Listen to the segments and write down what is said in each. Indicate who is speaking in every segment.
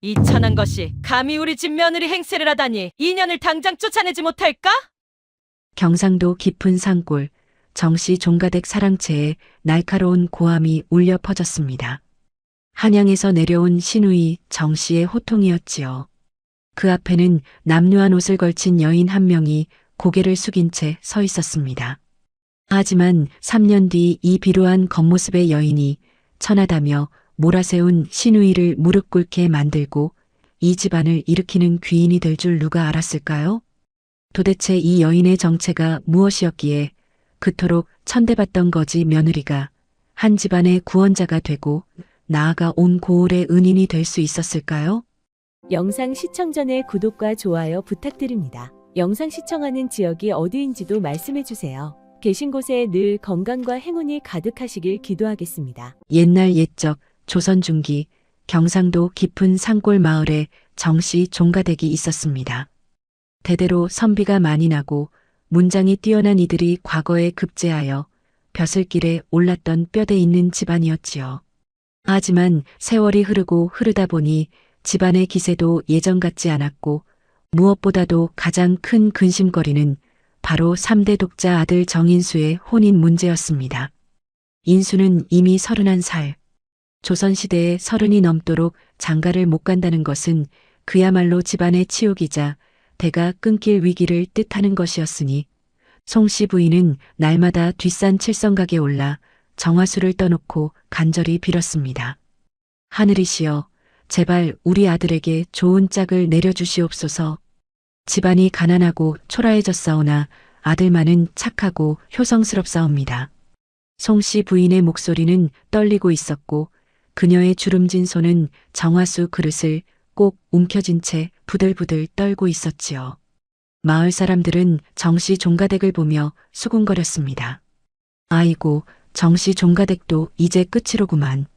Speaker 1: 이 천한 것이 감히 우리 집 며느리 행세를 하다니 이년을 당장 쫓아내지 못할까?
Speaker 2: 경상도 깊은 산골, 정씨 종가댁 사랑채에 날카로운 고함이 울려 퍼졌습니다. 한양에서 내려온 신우이 정씨의 호통이었지요. 그 앞에는 남루한 옷을 걸친 여인 한 명이 고개를 숙인 채 서 있었습니다. 하지만 3년 뒤 이 비루한 겉모습의 여인이 천하다며 몰아세운 신우이를 무릎 꿇게 만들고 이 집안을 일으키는 귀인이 될 줄 누가 알았을까요? 도대체 이 여인의 정체가 무엇이었기에 그토록 천대받던 거지 며느리가 한 집안의 구원자가 되고 나아가 온 고을의 은인이 될 수 있었을까요?
Speaker 3: 영상 시청 전에 구독과 좋아요 부탁드립니다. 영상 시청하는 지역이 어디인지도 말씀해 주세요. 계신 곳에 늘 건강과 행운이 가득하시길 기도하겠습니다.
Speaker 2: 옛날 옛적 조선 중기 경상도 깊은 산골 마을에 정씨 종가댁이 있었습니다. 대대로 선비가 많이 나고 문장이 뛰어난 이들이 과거에 급제하여 벼슬길에 올랐던 뼈대 있는 집안이었지요. 하지만 세월이 흐르고 흐르다 보니 집안의 기세도 예전 같지 않았고 무엇보다도 가장 큰 근심거리는 바로 3대 독자 아들 정인수의 혼인 문제였습니다. 인수는 이미 31살, 조선시대에 30이 넘도록 장가를 못 간다는 것은 그야말로 집안의 치욕이자 대가 끊길 위기를 뜻하는 것이었으니 송씨 부인은 날마다 뒷산 칠성각에 올라 정화수를 떠놓고 간절히 빌었습니다. 하늘이시여, 제발 우리 아들에게 좋은 짝을 내려주시옵소서. 집안이 가난하고 초라해졌사오나 아들만은 착하고 효성스럽사옵니다. 송씨 부인의 목소리는 떨리고 있었고 그녀의 주름진 손은 정화수 그릇을 꼭 움켜쥔 채 부들부들 떨고 있었지요. 마을 사람들은 정씨 종가댁을 보며 수군거렸습니다. 아이고, 정씨 종가댁도 이제 끝이로구만.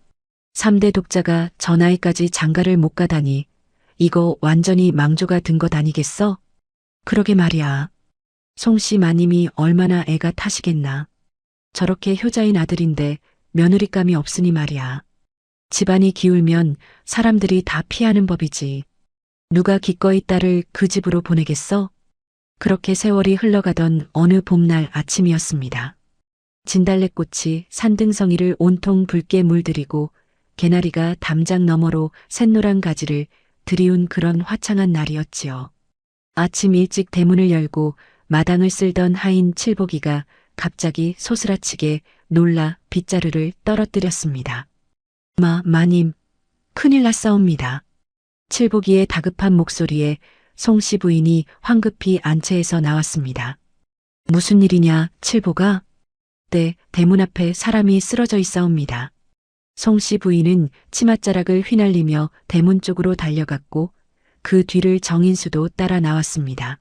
Speaker 2: 3대 독자가 저 나이까지 장가를 못 가다니 이거 완전히 망조가 든 것 아니겠어? 그러게 말이야. 송씨 마님이 얼마나 애가 타시겠나. 저렇게 효자인 아들인데 며느리감이 없으니 말이야. 집안이 기울면 사람들이 다 피하는 법이지. 누가 기꺼이 딸을 그 집으로 보내겠어? 그렇게 세월이 흘러가던 어느 봄날 아침이었습니다. 진달래꽃이 산등성이를 온통 붉게 물들이고 개나리가 담장 너머로 샛노란 가지를 들이운 그런 화창한 날이었지요. 아침 일찍 대문을 열고 마당을 쓸던 하인 칠복이가 갑자기 소스라치게 놀라 빗자루를 떨어뜨렸습니다. 마님, 큰일 났사옵니다. 칠복이의 다급한 목소리에 송씨 부인이 황급히 안채에서 나왔습니다. 무슨 일이냐, 칠복아? 네, 대문 앞에 사람이 쓰러져 있사옵니다. 송씨 부인은 치맛자락을 휘날리며 대문 쪽으로 달려갔고 그 뒤를 정인수도 따라 나왔습니다.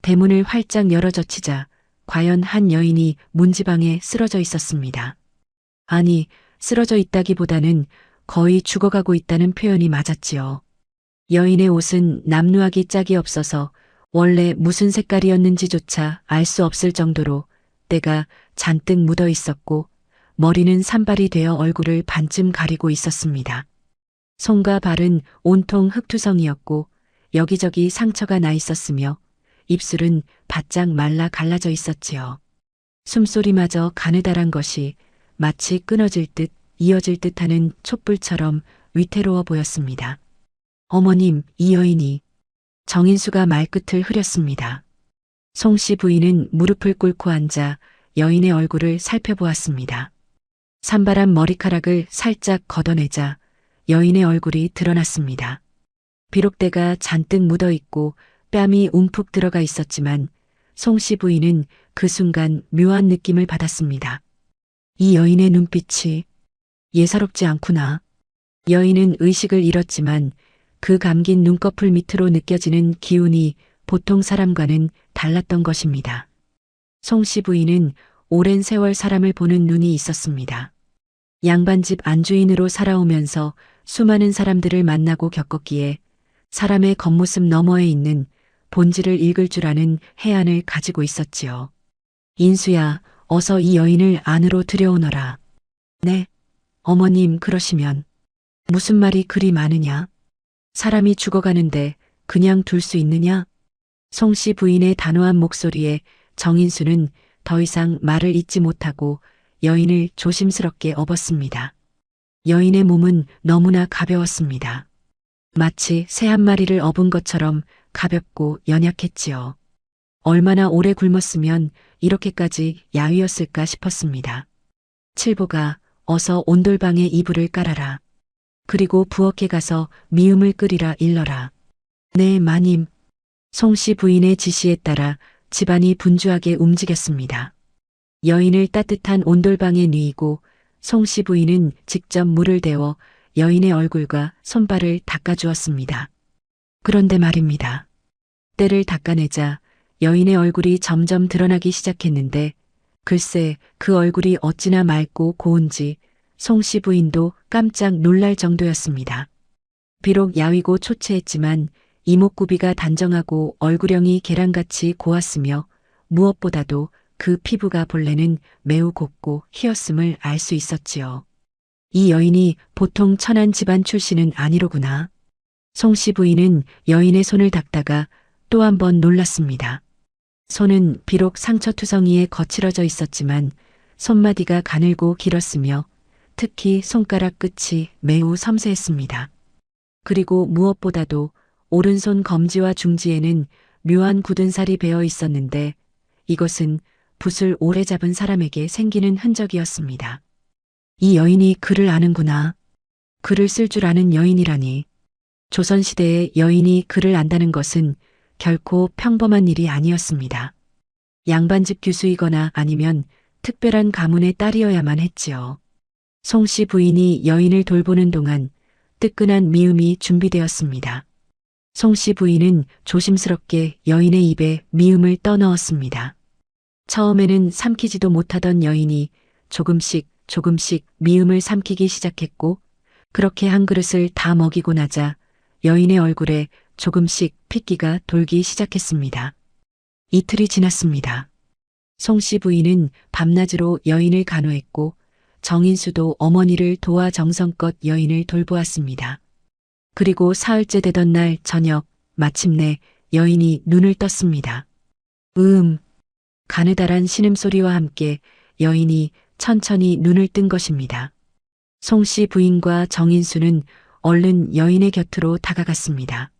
Speaker 2: 대문을 활짝 열어 젖히자 과연 한 여인이 문지방에 쓰러져 있었습니다. 아니, 쓰러져 있다기보다는 거의 죽어가고 있다는 표현이 맞았지요. 여인의 옷은 남루하기 짝이 없어서 원래 무슨 색깔이었는지조차 알 수 없을 정도로 때가 잔뜩 묻어 있었고 머리는 산발이 되어 얼굴을 반쯤 가리고 있었습니다. 손과 발은 온통 흙투성이었고 여기저기 상처가 나 있었으며 입술은 바짝 말라 갈라져 있었지요. 숨소리마저 가느다란 것이 마치 끊어질 듯 이어질 듯하는 촛불처럼 위태로워 보였습니다. 어머님, 이 여인이. 정인수가 말끝을 흐렸습니다. 송씨 부인은 무릎을 꿇고 앉아 여인의 얼굴을 살펴보았습니다. 산발한 머리카락을 살짝 걷어내자 여인의 얼굴이 드러났습니다. 비록 때가 잔뜩 묻어 있고 뺨이 움푹 들어가 있었지만 송씨 부인은 그 순간 묘한 느낌을 받았습니다. 이 여인의 눈빛이 예사롭지 않구나. 여인은 의식을 잃었지만 그 감긴 눈꺼풀 밑으로 느껴지는 기운이 보통 사람과는 달랐던 것입니다. 송씨 부인은 오랜 세월 사람을 보는 눈이 있었습니다. 양반집 안주인으로 살아오면서 수많은 사람들을 만나고 겪었기에 사람의 겉모습 너머에 있는 본질을 읽을 줄 아는 해안을 가지고 있었지요. 인수야, 어서 이 여인을 안으로 들여오너라. 네, 어머님 그러시면 무슨 말이 그리 많으냐? 사람이 죽어가는데 그냥 둘 수 있느냐? 송 씨 부인의 단호한 목소리에 정인수는 더 이상 말을 잇지 못하고 여인을 조심스럽게 업었습니다. 여인의 몸은 너무나 가벼웠습니다. 마치 새 한 마리를 업은 것처럼 가볍고 연약했지요. 얼마나 오래 굶었으면 이렇게까지 야위었을까 싶었습니다. 칠보가 어서 온돌방에 이불을 깔아라. 그리고 부엌에 가서 미음을 끓이라 일러라. 네, 마님. 송 씨 부인의 지시에 따라 집안이 분주하게 움직였습니다. 여인을 따뜻한 온돌방에 누이고 송 씨 부인은 직접 물을 데워 여인의 얼굴과 손발을 닦아주었습니다. 그런데 말입니다. 때를 닦아내자 여인의 얼굴이 점점 드러나기 시작했는데 글쎄 그 얼굴이 어찌나 맑고 고운지 송 씨 부인도 깜짝 놀랄 정도였습니다. 비록 야위고 초췌했지만 이목구비가 단정하고 얼굴형이 계란같이 고왔으며 무엇보다도 그 피부가 본래는 매우 곱고 희었음을 알 수 있었지요. 이 여인이 보통 천한 집안 출신은 아니로구나. 송 씨 부인은 여인의 손을 닦다가 또 한 번 놀랐습니다. 손은 비록 상처투성이에 거칠어져 있었지만 손마디가 가늘고 길었으며 특히 손가락 끝이 매우 섬세했습니다. 그리고 무엇보다도 오른손 검지와 중지에는 묘한 굳은 살이 배어 있었는데 이것은 붓을 오래 잡은 사람에게 생기는 흔적이었습니다. 이 여인이 글을 아는구나. 글을 쓸 줄 아는 여인이라니. 조선시대에 여인이 글을 안다는 것은 결코 평범한 일이 아니었습니다. 양반집 규수이거나 아니면 특별한 가문의 딸이어야만 했지요. 송 씨 부인이 여인을 돌보는 동안 뜨끈한 미음이 준비되었습니다. 송 씨 부인은 조심스럽게 여인의 입에 미음을 떠넣었습니다. 처음에는 삼키지도 못하던 여인이 조금씩 미음을 삼키기 시작했고 그렇게 한 그릇을 다 먹이고 나자 여인의 얼굴에 조금씩 핏기가 돌기 시작했습니다. 이틀이 지났습니다. 송 씨 부인은 밤낮으로 여인을 간호했고 정인수도 어머니를 도와 정성껏 여인을 돌보았습니다. 그리고 사흘째 되던 날 저녁 마침내 여인이 눈을 떴습니다. 가느다란 신음소리와 함께 여인이 천천히 눈을 뜬 것입니다. 송 씨 부인과 정인수는 얼른 여인의 곁으로 다가갔습니다.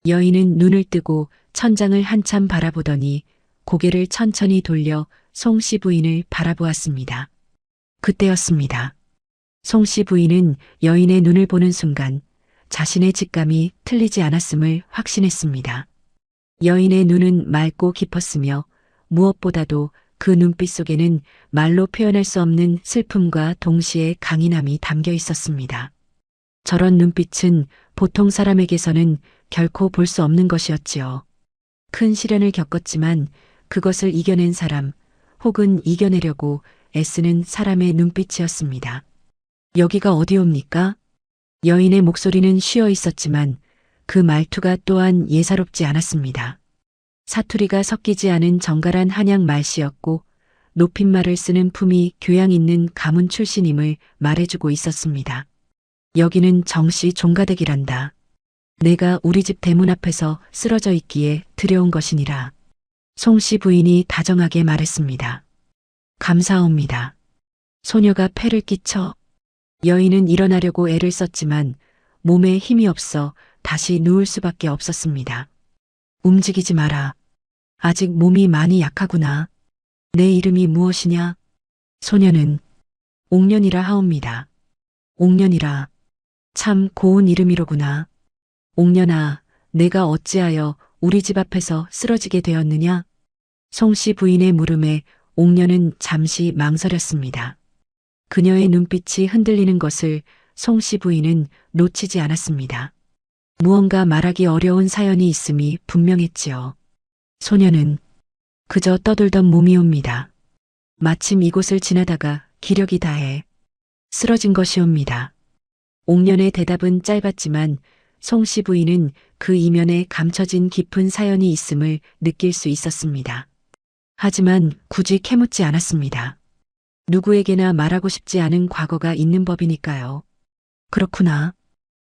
Speaker 2: 여인은 눈을 뜨고 천장을 한참 바라보더니 고개를 천천히 돌려 송 씨 부인을 바라보았습니다. 그때였습니다. 송 씨 부인은 여인의 눈을 보는 순간 자신의 직감이 틀리지 않았음을 확신했습니다. 여인의 눈은 맑고 깊었으며 무엇보다도 그 눈빛 속에는 말로 표현할 수 없는 슬픔과 동시에 강인함이 담겨 있었습니다. 저런 눈빛은 보통 사람에게서는 결코 볼 수 없는 것이었지요. 큰 시련을 겪었지만 그것을 이겨낸 사람 혹은 이겨내려고 애쓰는 사람의 눈빛이었습니다. 여기가 어디옵니까? 여인의 목소리는 쉬어 있었지만 그 말투가 또한 예사롭지 않았습니다. 사투리가 섞이지 않은 정갈한 한양 말씨였고 높임말을 쓰는 품이 교양 있는 가문 출신임을 말해주고 있었습니다. 여기는 정씨 종가댁이란다. 내가 우리 집 대문 앞에서 쓰러져 있기에 들여온 것이니라. 송 씨 부인이 다정하게 말했습니다. 감사옵니다. 소녀가 패를 끼쳐 여인은 일어나려고 애를 썼지만 몸에 힘이 없어 다시 누울 수밖에 없었습니다. 움직이지 마라. 아직 몸이 많이 약하구나. 내 이름이 무엇이냐? 소녀는 옥년이라 하옵니다. 옥년이라. 참 고운 이름이로구나. 옥년아, 내가 어찌하여 우리 집 앞에서 쓰러지게 되었느냐? 송 씨 부인의 물음에 옥년은 잠시 망설였습니다. 그녀의 눈빛이 흔들리는 것을 송 씨 부인은 놓치지 않았습니다. 무언가 말하기 어려운 사연이 있음이 분명했지요. 소녀는 그저 떠돌던 몸이옵니다. 마침 이곳을 지나다가 기력이 다해 쓰러진 것이옵니다. 옥년의 대답은 짧았지만 송 씨 부인은 그 이면에 감춰진 깊은 사연이 있음을 느낄 수 있었습니다. 하지만 굳이 캐묻지 않았습니다. 누구에게나 말하고 싶지 않은 과거가 있는 법이니까요. 그렇구나.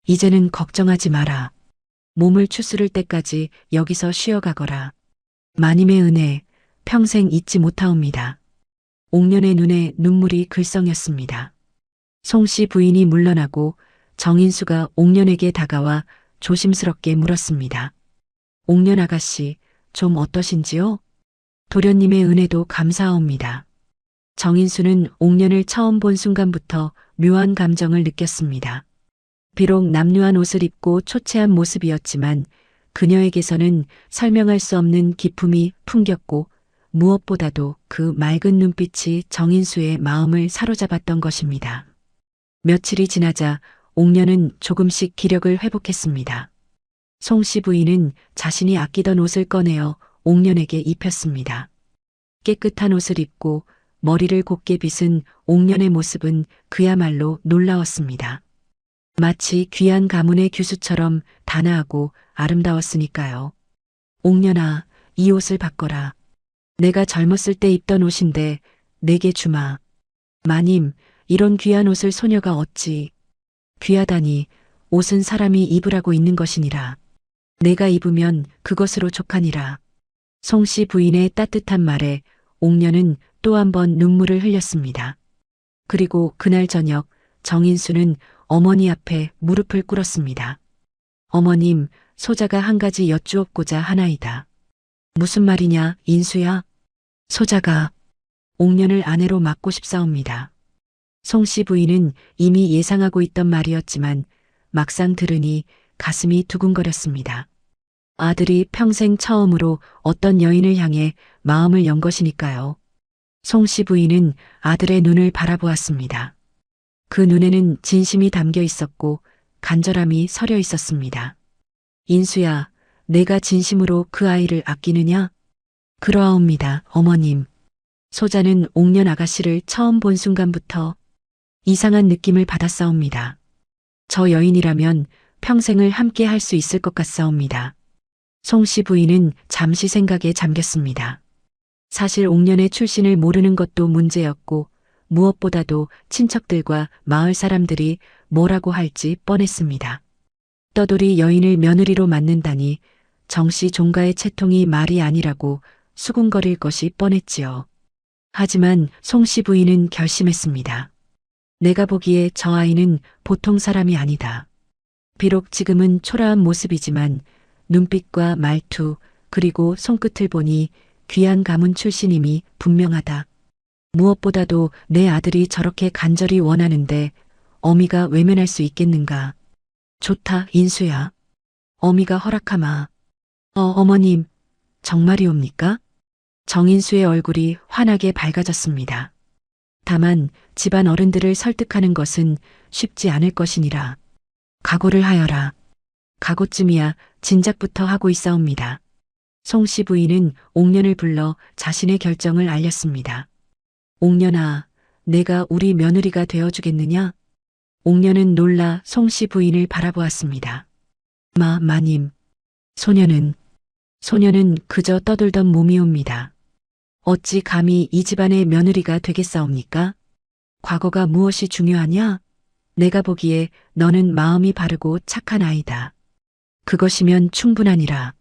Speaker 2: 이제는 걱정하지 마라. 몸을 추스를 때까지 여기서 쉬어가거라. 마님의 은혜 평생 잊지 못하옵니다. 옥년의 눈에 눈물이 글썽였습니다. 송씨 부인이 물러나고 정인수가 옥년에게 다가와 조심스럽게 물었습니다. 옥년 아가씨, 좀 어떠신지요? 도련님의 은혜도 감사하옵니다. 정인수는 옥년을 처음 본 순간부터 묘한 감정을 느꼈습니다. 비록 남루한 옷을 입고 초췌한 모습이었지만 그녀에게서는 설명할 수 없는 기품이 풍겼고 무엇보다도 그 맑은 눈빛이 정인수의 마음을 사로잡았던 것입니다. 며칠이 지나자 옥년은 조금씩 기력을 회복했습니다. 송씨 부인은 자신이 아끼던 옷을 꺼내어 옥년에게 입혔습니다. 깨끗한 옷을 입고 머리를 곱게 빗은 옥년의 모습은 그야말로 놀라웠습니다. 마치 귀한 가문의 규수처럼 단아하고 아름다웠으니까요. 옥년아, 이 옷을 바꿔라. 내가 젊었을 때 입던 옷인데 내게 주마. 마님, 이런 귀한 옷을 소녀가 어찌. 귀하다니 옷은 사람이 입으라고 있는 것이니라. 내가 입으면 그것으로 족하니라. 송씨 부인의 따뜻한 말에 옥년은 또 한 번 눈물을 흘렸습니다. 그리고 그날 저녁 정인수는 어머니 앞에 무릎을 꿇었습니다. 어머님, 소자가 한 가지 여쭈옵고자 하나이다. 무슨 말이냐, 인수야? 소자가 옥년을 아내로 맡고 싶사옵니다. 송씨 부인은 이미 예상하고 있던 말이었지만 막상 들으니 가슴이 두근거렸습니다. 아들이 평생 처음으로 어떤 여인을 향해 마음을 연 것이니까요. 송씨 부인은 아들의 눈을 바라보았습니다. 그 눈에는 진심이 담겨 있었고 간절함이 서려 있었습니다. 인수야, 내가 진심으로 그 아이를 아끼느냐? 그러하옵니다, 어머님. 소자는 옥년 아가씨를 처음 본 순간부터 이상한 느낌을 받았사옵니다. 저 여인이라면 평생을 함께 할 수 있을 것 같사옵니다. 송씨 부인은 잠시 생각에 잠겼습니다. 사실 옥년의 출신을 모르는 것도 문제였고 무엇보다도 친척들과 마을 사람들이 뭐라고 할지 뻔했습니다. 떠돌이 여인을 며느리로 맡는다니 정씨 종가의 채통이 말이 아니라고 수군거릴 것이 뻔했지요. 하지만 송씨 부인은 결심했습니다. 내가 보기에 저 아이는 보통 사람이 아니다. 비록 지금은 초라한 모습이지만 눈빛과 말투 그리고 손끝을 보니 귀한 가문 출신임이 분명하다. 무엇보다도 내 아들이 저렇게 간절히 원하는데 어미가 외면할 수 있겠는가. 좋다, 인수야. 어미가 허락하마. 어머님, 정말이옵니까? 정인수의 얼굴이 환하게 밝아졌습니다. 다만 집안 어른들을 설득하는 것은 쉽지 않을 것이니라. 각오를 하여라. 각오쯤이야 진작부터 하고 있사옵니다. 송씨 부인은 옥년을 불러 자신의 결정을 알렸습니다. 옥년아, 내가 우리 며느리가 되어주겠느냐? 옥년은 놀라 송씨 부인을 바라보았습니다. 마님. 소녀는 그저 떠돌던 몸이옵니다. 어찌 감히 이 집안의 며느리가 되겠사옵니까? 과거가 무엇이 중요하냐? 내가 보기에 너는 마음이 바르고 착한 아이다. 그것이면 충분하니라.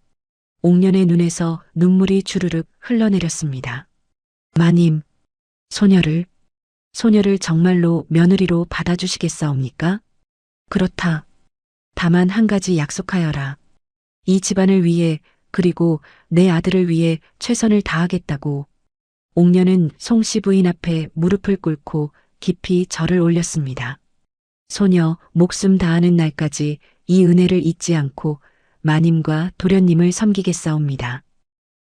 Speaker 2: 옥년의 눈에서 눈물이 주르륵 흘러내렸습니다. 마님, 소녀를 정말로 며느리로 받아주시겠사옵니까? 그렇다. 다만 한 가지 약속하여라. 이 집안을 위해 그리고 내 아들을 위해 최선을 다하겠다고. 옥년은 송씨 부인 앞에 무릎을 꿇고 깊이 절을 올렸습니다. 소녀 목숨 다하는 날까지 이 은혜를 잊지 않고 마님과 도련님을 섬기겠사옵니다.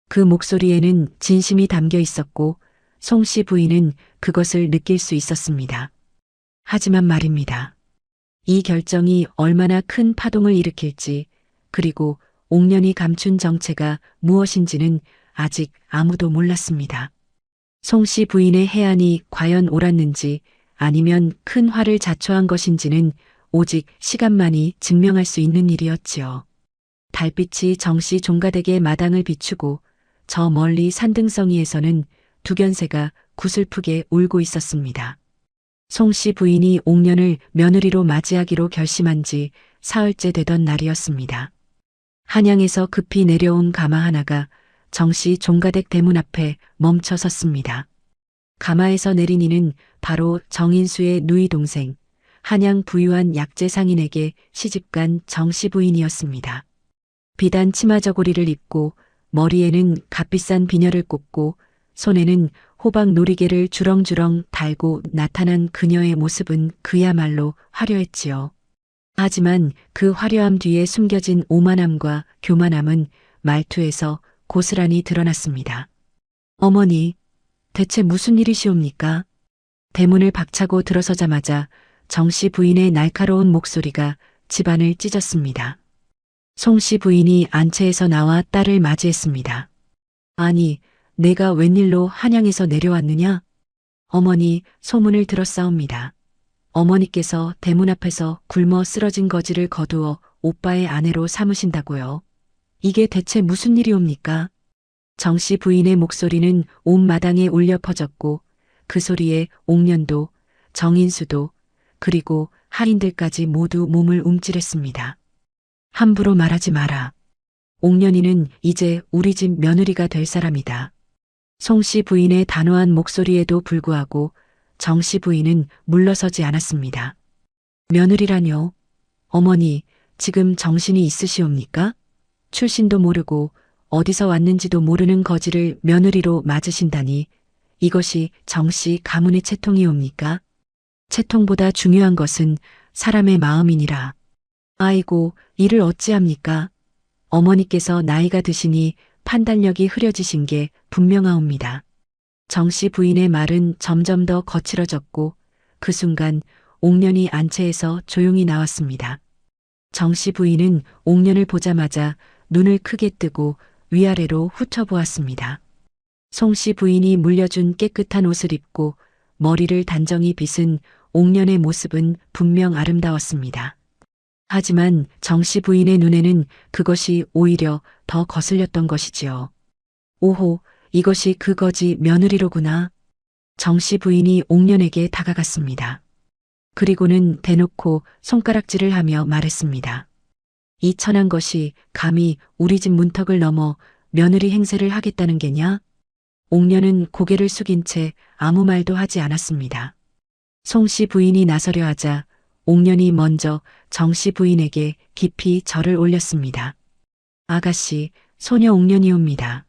Speaker 2: 그 목소리에는 진심이 담겨 있었고 송씨 부인은 그것을 느낄 수 있었습니다. 하지만 말입니다. 이 결정이 얼마나 큰 파동을 일으킬지 그리고 옥년이 감춘 정체가 무엇인지는 아직 아무도 몰랐습니다. 송씨 부인의 해안이 과연 옳았는지 아니면 큰 화를 자초한 것인지는 오직 시간만이 증명할 수 있는 일이었지요. 달빛이 정씨 종가댁의 마당을 비추고 저 멀리 산등성이에서는 두견새가 구슬프게 울고 있었습니다. 송씨 부인이 옥년을 며느리로 맞이하기로 결심한 지 사흘째 되던 날이었습니다. 한양에서 급히 내려온 가마 하나가 정씨 종가댁 대문 앞에 멈춰 섰습니다. 가마에서 내린 이는 바로 정인수의 누이 동생, 한양 부유한 약재 상인에게 시집간 정씨 부인이었습니다. 비단 치마 저고리를 입고 머리에는 값비싼 비녀를 꽂고 손에는 호박 놀이개를 주렁주렁 달고 나타난 그녀의 모습은 그야말로 화려했지요. 하지만 그 화려함 뒤에 숨겨진 오만함과 교만함은 말투에서 고스란히 드러났습니다. 어머니, 대체 무슨 일이시옵니까? 대문을 박차고 들어서자마자 정씨 부인의 날카로운 목소리가 집안을 찢었습니다. 송씨 부인이 안채에서 나와 딸을 맞이했습니다. 아니, 내가 웬일로 한양에서 내려왔느냐? 어머니, 소문을 들었사옵니다. 어머니께서 대문 앞에서 굶어 쓰러진 거지를 거두어 오빠의 아내로 삼으신다고요. 이게 대체 무슨 일이옵니까? 정씨 부인의 목소리는 온 마당에 울려 퍼졌고 그 소리에 옥년도, 정인수도 그리고 하인들까지 모두 몸을 움찔했습니다. 함부로 말하지 마라. 옥년이는 이제 우리 집 며느리가 될 사람이다. 송씨 부인의 단호한 목소리에도 불구하고 정씨 부인은 물러서지 않았습니다. 며느리라뇨? 어머니, 지금 정신이 있으시옵니까? 출신도 모르고 어디서 왔는지도 모르는 거지를 며느리로 맞으신다니 이것이 정씨 가문의 채통이옵니까? 채통보다 중요한 것은 사람의 마음이니라. 아이고, 이를 어찌합니까? 어머니께서 나이가 드시니 판단력이 흐려지신 게 분명하옵니다. 정씨 부인의 말은 점점 더 거칠어졌고 그 순간 옥년이 안채에서 조용히 나왔습니다. 정씨 부인은 옥년을 보자마자 눈을 크게 뜨고 위아래로 훑어보았습니다. 송씨 부인이 물려준 깨끗한 옷을 입고 머리를 단정히 빗은 옥년의 모습은 분명 아름다웠습니다. 하지만 정씨 부인의 눈에는 그것이 오히려 더 거슬렸던 것이지요. 오호, 이것이 그 거지 며느리로구나. 정씨 부인이 옥년에게 다가갔습니다. 그리고는 대놓고 손가락질을 하며 말했습니다. 이 천한 것이 감히 우리 집 문턱을 넘어 며느리 행세를 하겠다는 게냐? 옥년은 고개를 숙인 채 아무 말도 하지 않았습니다. 송씨 부인이 나서려 하자 옥년이 먼저 정씨 부인에게 깊이 절을 올렸습니다. 아가씨, 소녀 옥년이옵니다.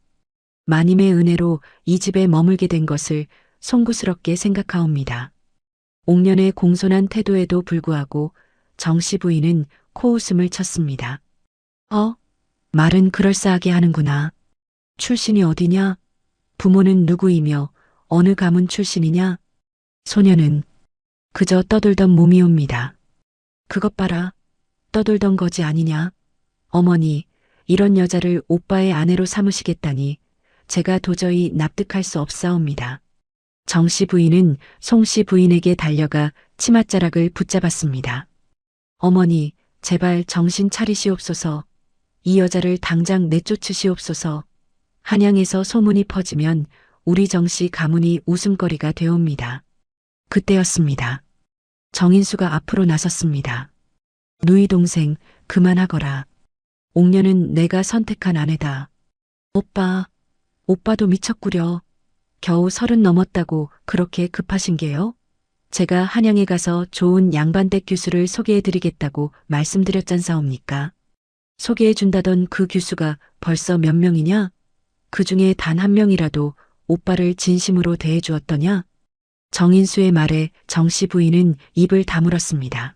Speaker 2: 마님의 은혜로 이 집에 머물게 된 것을 송구스럽게 생각하옵니다. 옥년의 공손한 태도에도 불구하고 정씨 부인은 코웃음을 쳤습니다. 말은 그럴싸하게 하는구나. 출신이 어디냐? 부모는 누구이며 어느 가문 출신이냐? 소녀는 그저 떠들던 몸이옵니다. 그것 봐라. 떠들던 거지 아니냐? 어머니, 이런 여자를 오빠의 아내로 삼으시겠다니 제가 도저히 납득할 수 없사옵니다. 정씨 부인은 송씨 부인에게 달려가 치맛자락을 붙잡았습니다. 어머니, 제발 정신 차리시옵소서. 이 여자를 당장 내쫓으시옵소서. 한양에서 소문이 퍼지면 우리 정씨 가문이 웃음거리가 되옵니다. 그때였습니다. 정인수가 앞으로 나섰습니다. 누이 동생, 그만하거라. 옥년은 내가 선택한 아내다. 오빠도 미쳤구려. 겨우 30 넘었다고 그렇게 급하신 게요? 제가 한양에 가서 좋은 양반댁 교수를 소개해드리겠다고 말씀드렸잖사옵니까? 소개해준다던 그 교수가 벌써 몇 명이냐? 그 중에 단 한 명이라도 오빠를 진심으로 대해주었더냐? 정인수의 말에 정씨 부인은 입을 다물었습니다.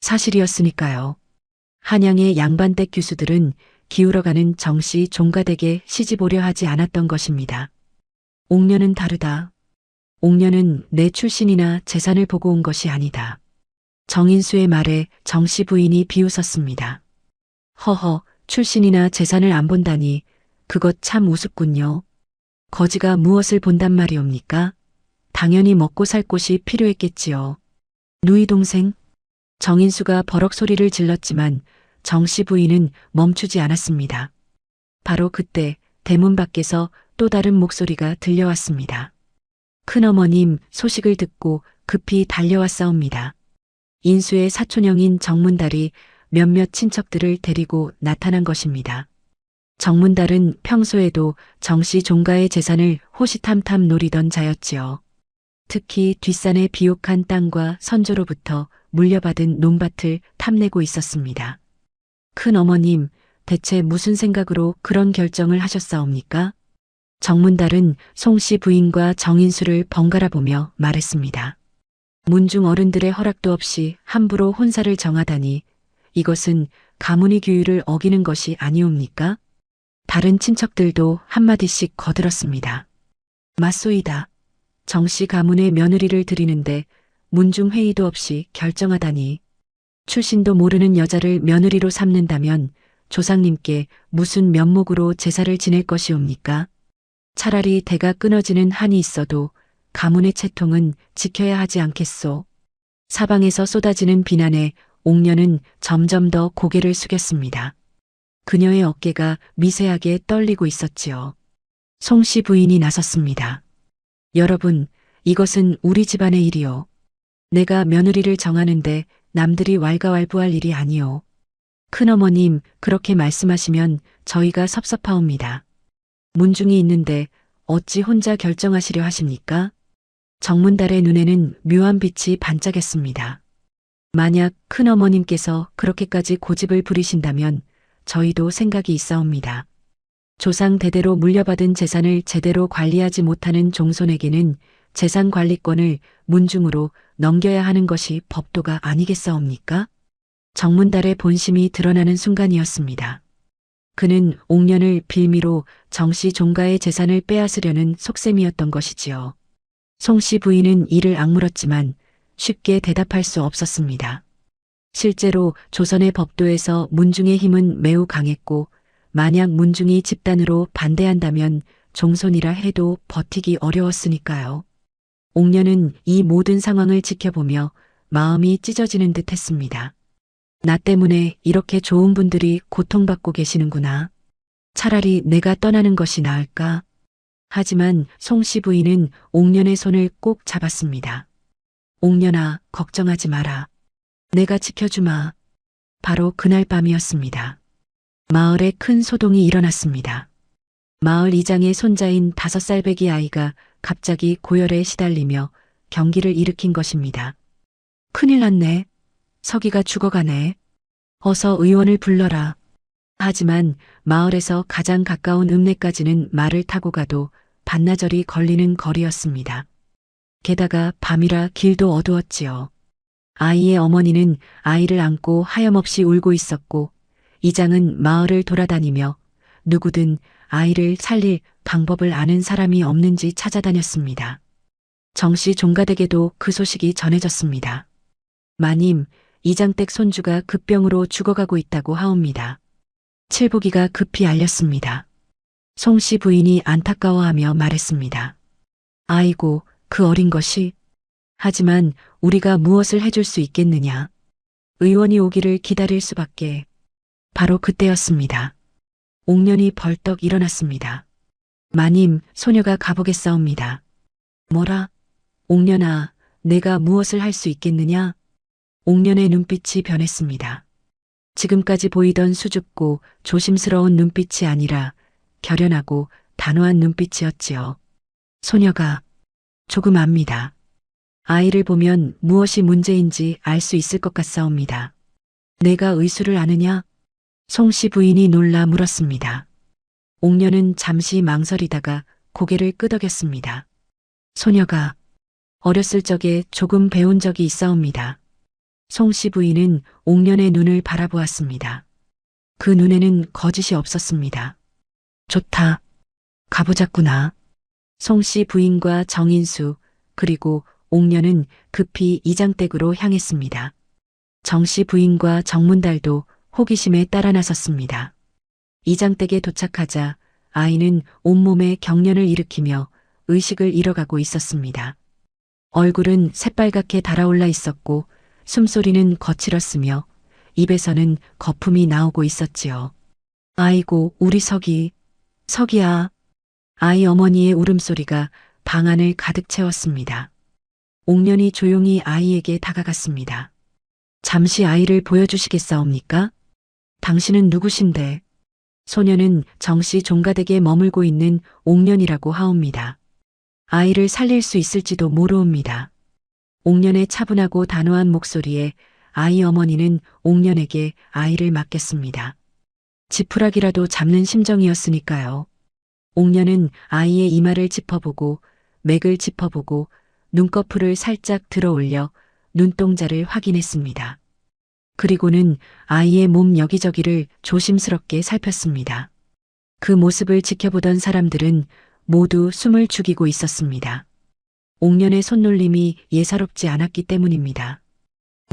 Speaker 2: 사실이었으니까요. 한양의 양반댁 교수들은 기울어가는 정씨 종가댁에 시집오려 하지 않았던 것입니다. 옥년은 다르다. 옥년은 내 출신이나 재산을 보고 온 것이 아니다. 정인수의 말에 정씨 부인이 비웃었습니다. 허허, 출신이나 재산을 안 본다니 그것 참 우습군요. 거지가 무엇을 본단 말이옵니까? 당연히 먹고 살 곳이 필요했겠지요. 누이 동생? 정인수가 버럭 소리를 질렀지만 정씨 부인은 멈추지 않았습니다. 바로 그때 대문 밖에서 또 다른 목소리가 들려왔습니다. 큰어머님 소식을 듣고 급히 달려왔사옵니다. 인수의 사촌형인 정문달이 몇몇 친척들을 데리고 나타난 것입니다. 정문달은 평소에도 정씨 종가의 재산을 호시탐탐 노리던 자였지요. 특히 뒷산의 비옥한 땅과 선조로부터 물려받은 논밭을 탐내고 있었습니다. 큰 어머님, 대체 무슨 생각으로 그런 결정을 하셨사옵니까? 정문달은 송씨 부인과 정인수를 번갈아 보며 말했습니다. 문중 어른들의 허락도 없이 함부로 혼사를 정하다니 이것은 가문의 규율을 어기는 것이 아니옵니까? 다른 친척들도 한마디씩 거들었습니다. 맞소이다. 정씨 가문의 며느리를 드리는데 문중 회의도 없이 결정하다니. 출신도 모르는 여자를 며느리로 삼는다면 조상님께 무슨 면목으로 제사를 지낼 것이옵니까? 차라리 대가 끊어지는 한이 있어도 가문의 채통은 지켜야 하지 않겠소. 사방에서 쏟아지는 비난에 옥녀는 점점 더 고개를 숙였습니다. 그녀의 어깨가 미세하게 떨리고 있었지요. 송씨 부인이 나섰습니다. 여러분, 이것은 우리 집안의 일이요. 내가 며느리를 정하는데 남들이 왈가왈부할 일이 아니요. 큰어머님, 그렇게 말씀하시면 저희가 섭섭하옵니다. 문중이 있는데 어찌 혼자 결정하시려 하십니까? 정문달의 눈에는 묘한 빛이 반짝였습니다. 만약 큰어머님께서 그렇게까지 고집을 부리신다면 저희도 생각이 있사옵니다. 조상 대대로 물려받은 재산을 제대로 관리하지 못하는 종손에게는 재산 관리권을 문중으로 넘겨야 하는 것이 법도가 아니겠사옵니까? 정문달의 본심이 드러나는 순간이었습니다. 그는 옥년을 빌미로 정씨 종가의 재산을 빼앗으려는 속셈이었던 것이지요. 송씨 부인은 이를 악물었지만 쉽게 대답할 수 없었습니다. 실제로 조선의 법도에서 문중의 힘은 매우 강했고 만약 문중이 집단으로 반대한다면 종손이라 해도 버티기 어려웠으니까요. 옥년은 이 모든 상황을 지켜보며 마음이 찢어지는 듯 했습니다. 나 때문에 이렇게 좋은 분들이 고통받고 계시는구나. 차라리 내가 떠나는 것이 나을까? 하지만 송씨 부인은 옥년의 손을 꼭 잡았습니다. 옥년아, 걱정하지 마라. 내가 지켜주마. 바로 그날 밤이었습니다. 마을에 큰 소동이 일어났습니다. 마을 이장의 손자인 5살배기 아이가 갑자기 고열에 시달리며 경기를 일으킨 것입니다. 큰일 났네. 서기가 죽어가네. 어서 의원을 불러라. 하지만 마을에서 가장 가까운 읍내까지는 말을 타고 가도 반나절이 걸리는 거리였습니다. 게다가 밤이라 길도 어두웠지요. 아이의 어머니는 아이를 안고 하염없이 울고 있었고 이장은 마을을 돌아다니며 누구든 아이를 살릴 방법을 아는 사람이 없는지 찾아다녔습니다. 정씨 종가댁에도 그 소식이 전해졌습니다. 마님, 이장댁 손주가 급병으로 죽어가고 있다고 하옵니다. 칠복이가 급히 알렸습니다. 송씨 부인이 안타까워하며 말했습니다. 아이고, 그 어린 것이. 하지만 우리가 무엇을 해줄 수 있겠느냐. 의원이 오기를 기다릴 수밖에. 바로 그때였습니다. 옥년이 벌떡 일어났습니다. 마님, 소녀가 가보겠사옵니다. 뭐라? 옥년아, 내가 무엇을 할 수 있겠느냐? 옥년의 눈빛이 변했습니다. 지금까지 보이던 수줍고 조심스러운 눈빛이 아니라 결연하고 단호한 눈빛이었지요. 소녀가 조금 압니다. 아이를 보면 무엇이 문제인지 알 수 있을 것 같사옵니다. 내가 의수를 아느냐? 송씨 부인이 놀라 물었습니다. 옥년은 잠시 망설이다가 고개를 끄덕였습니다. 소녀가 어렸을 적에 조금 배운 적이 있사옵니다. 송씨 부인은 옥년의 눈을 바라보았습니다. 그 눈에는 거짓이 없었습니다. 좋다. 가보자꾸나. 송씨 부인과 정인수 그리고 옥년은 급히 이장댁으로 향했습니다. 정씨 부인과 정문달도 호기심에 따라 나섰습니다. 이장댁에 도착하자 아이는 온몸에 경련을 일으키며 의식을 잃어가고 있었습니다. 얼굴은 새빨갛게 달아올라 있었고 숨소리는 거칠었으며 입에서는 거품이 나오고 있었지요. 아이고, 우리 석이, 석이야. 아이 어머니의 울음소리가 방 안을 가득 채웠습니다. 옥년이 조용히 아이에게 다가갔습니다. 잠시 아이를 보여주시겠사옵니까? 당신은 누구신데? 소녀는 정씨 종가댁에 머물고 있는 옥년이라고 하옵니다. 아이를 살릴 수 있을지도 모르옵니다. 옥년의 차분하고 단호한 목소리에 아이 어머니는 옥년에게 아이를 맡겼습니다. 지푸라기라도 잡는 심정이었으니까요. 옥년은 아이의 이마를 짚어보고 맥을 짚어보고 눈꺼풀을 살짝 들어 올려 눈동자를 확인했습니다. 그리고는 아이의 몸 여기저기를 조심스럽게 살폈습니다. 그 모습을 지켜보던 사람들은 모두 숨을 죽이고 있었습니다. 옥년의 손놀림이 예사롭지 않았기 때문입니다.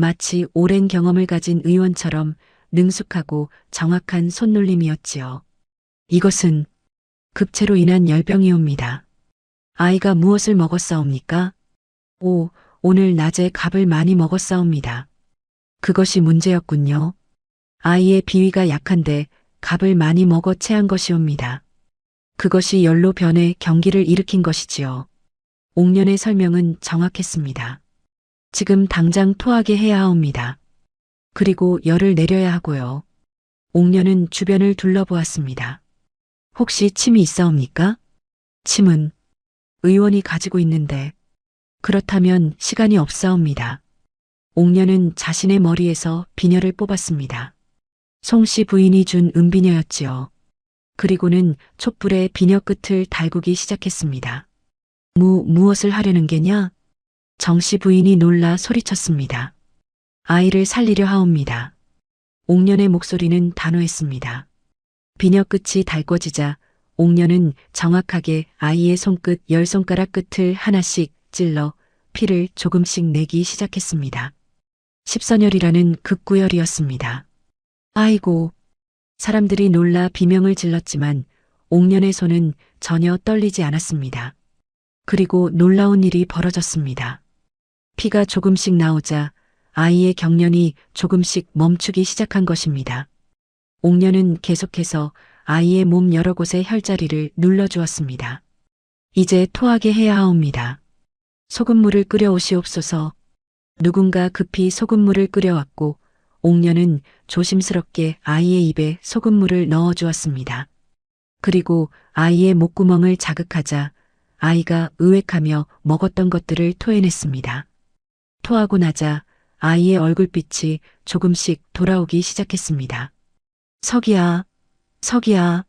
Speaker 2: 마치 오랜 경험을 가진 의원처럼 능숙하고 정확한 손놀림이었지요. 이것은 급체로 인한 열병이옵니다. 아이가 무엇을 먹었사옵니까? 오늘 낮에 밥을 많이 먹었사옵니다. 그것이 문제였군요. 아이의 비위가 약한데 갑을 많이 먹어 체한 것이옵니다. 그것이 열로 변해 경기를 일으킨 것이지요. 옥년의 설명은 정확했습니다. 지금 당장 토하게 해야 하옵니다. 그리고 열을 내려야 하고요. 옥년은 주변을 둘러보았습니다. 혹시 침이 있사옵니까? 침은 의원이 가지고 있는데 그렇다면 시간이 없사옵니다. 옥년은 자신의 머리에서 비녀를 뽑았습니다. 송씨 부인이 준 은비녀였지요. 그리고는 촛불에 비녀 끝을 달구기 시작했습니다. 무엇을 하려는 게냐? 정씨 부인이 놀라 소리쳤습니다. 아이를 살리려 하옵니다. 옥년의 목소리는 단호했습니다. 비녀 끝이 달궈지자 옥년은 정확하게 아이의 손끝 10손가락 끝을 하나씩 찔러 피를 조금씩 내기 시작했습니다. 십선열이라는 극구열이었습니다. 아이고! 사람들이 놀라 비명을 질렀지만 옥년의 손은 전혀 떨리지 않았습니다. 그리고 놀라운 일이 벌어졌습니다. 피가 조금씩 나오자 아이의 경련이 조금씩 멈추기 시작한 것입니다. 옥년은 계속해서 아이의 몸 여러 곳의 혈자리를 눌러주었습니다. 이제 토하게 해야 하옵니다. 소금물을 끓여오시옵소서. 누군가 급히 소금물을 끓여왔고 옥년은 조심스럽게 아이의 입에 소금물을 넣어주었습니다. 그리고 아이의 목구멍을 자극하자 아이가 의획하며 먹었던 것들을 토해냈습니다. 토하고 나자 아이의 얼굴빛이 조금씩 돌아오기 시작했습니다. 석이야, 석이야.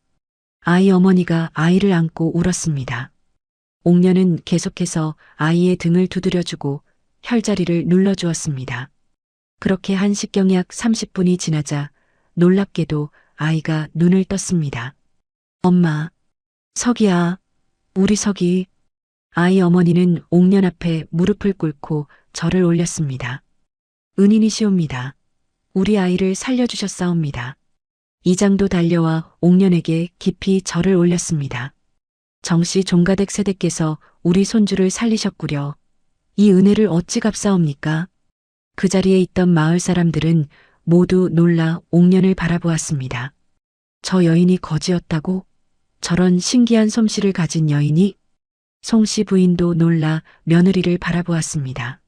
Speaker 2: 아이 어머니가 아이를 안고 울었습니다. 옥년은 계속해서 아이의 등을 두드려주고 혈자리를 눌러주었습니다. 그렇게 한 식경 약 30분이 지나자 놀랍게도 아이가 눈을 떴습니다. 엄마, 석이야, 우리 석이. 아이 어머니는 옥년 앞에 무릎을 꿇고 절을 올렸습니다. 은인이시옵니다. 우리 아이를 살려주셨사옵니다. 이장도 달려와 옥년에게 깊이 절을 올렸습니다. 정씨 종가댁 세대께서 우리 손주를 살리셨구려. 이 은혜를 어찌 갚사옵니까? 그 자리에 있던 마을 사람들은 모두 놀라 옥년을 바라보았습니다. 저 여인이 거지였다고? 저런 신기한 솜씨를 가진 여인이? 송씨 부인도 놀라 며느리를 바라보았습니다.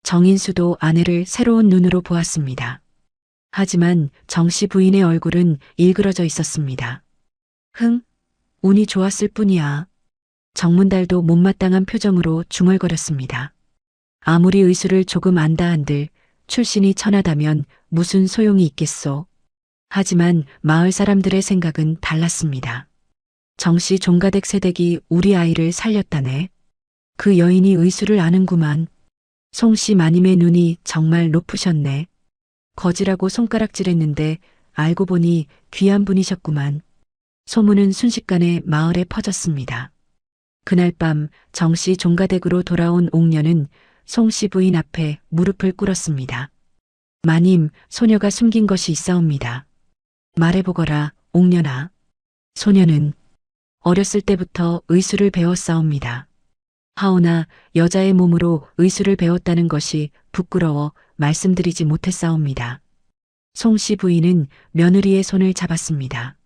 Speaker 2: 정인수도 아내를 새로운 눈으로 보았습니다. 하지만 정씨 부인의 얼굴은 일그러져 있었습니다. 운이 좋았을 뿐이야. 정문달도 못마땅한 표정으로 중얼거렸습니다. 아무리 의술을 조금 안다 한들 출신이 천하다면 무슨 소용이 있겠소. 하지만 마을 사람들의 생각은 달랐습니다. 정씨 종가댁 세댁이 우리 아이를 살렸다네. 그 여인이 의술을 아는구만. 송씨 마님의 눈이 정말 높으셨네. 거지라고 손가락질했는데 알고 보니 귀한 분이셨구만. 소문은 순식간에 마을에 퍼졌습니다. 그날 밤 정씨 종가댁으로 돌아온 옥년은 송씨 부인 앞에 무릎을 꿇었습니다. 마님, 소녀가 숨긴 것이 있사옵니다. 말해보거라, 옥년아. 소녀는 어렸을 때부터 의술을 배웠사옵니다. 하오나 여자의 몸으로 의술을 배웠다는 것이 부끄러워 말씀드리지 못했사옵니다. 송씨 부인은 며느리의 손을 잡았습니다.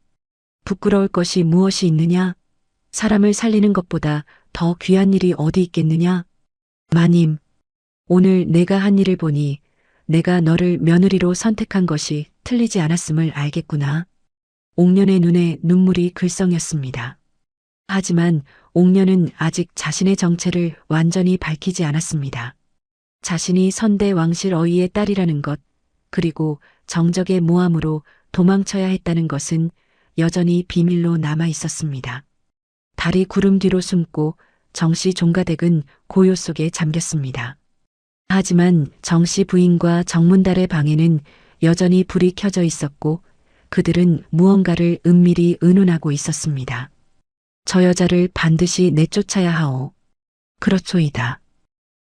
Speaker 2: 부끄러울 것이 무엇이 있느냐? 사람을 살리는 것보다 더 귀한 일이 어디 있겠느냐? 마님, 오늘 내가 한 일을 보니 내가 너를 며느리로 선택한 것이 틀리지 않았음을 알겠구나. 옥년의 눈에 눈물이 글썽였습니다. 하지만 옥년은 아직 자신의 정체를 완전히 밝히지 않았습니다. 자신이 선대 왕실 어이의 딸이라는 것, 그리고 정적의 모함으로 도망쳐야 했다는 것은 여전히 비밀로 남아 있었습니다. 달이 구름 뒤로 숨고 정씨 종가댁은 고요 속에 잠겼습니다. 하지만 정씨 부인과 정문달의 방에는 여전히 불이 켜져 있었고 그들은 무언가를 은밀히 의논하고 있었습니다. 저 여자를 반드시 내쫓아야 하오. 그렇소이다.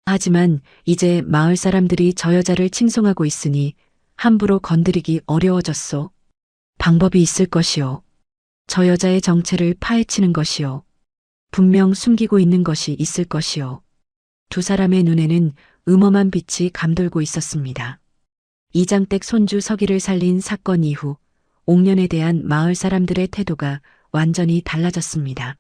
Speaker 2: 하지만 이제 마을 사람들이 저 여자를 칭송하고 있으니 함부로 건드리기 어려워졌소. 방법이 있을 것이오. 저 여자의 정체를 파헤치는 것이오. 분명 숨기고 있는 것이 있을 것이오. 두 사람의 눈에는 음험한 빛이 감돌고 있었습니다. 이장댁 손주 서기를 살린 사건 이후 옥년에 대한 마을 사람들의 태도가 완전히 달라졌습니다.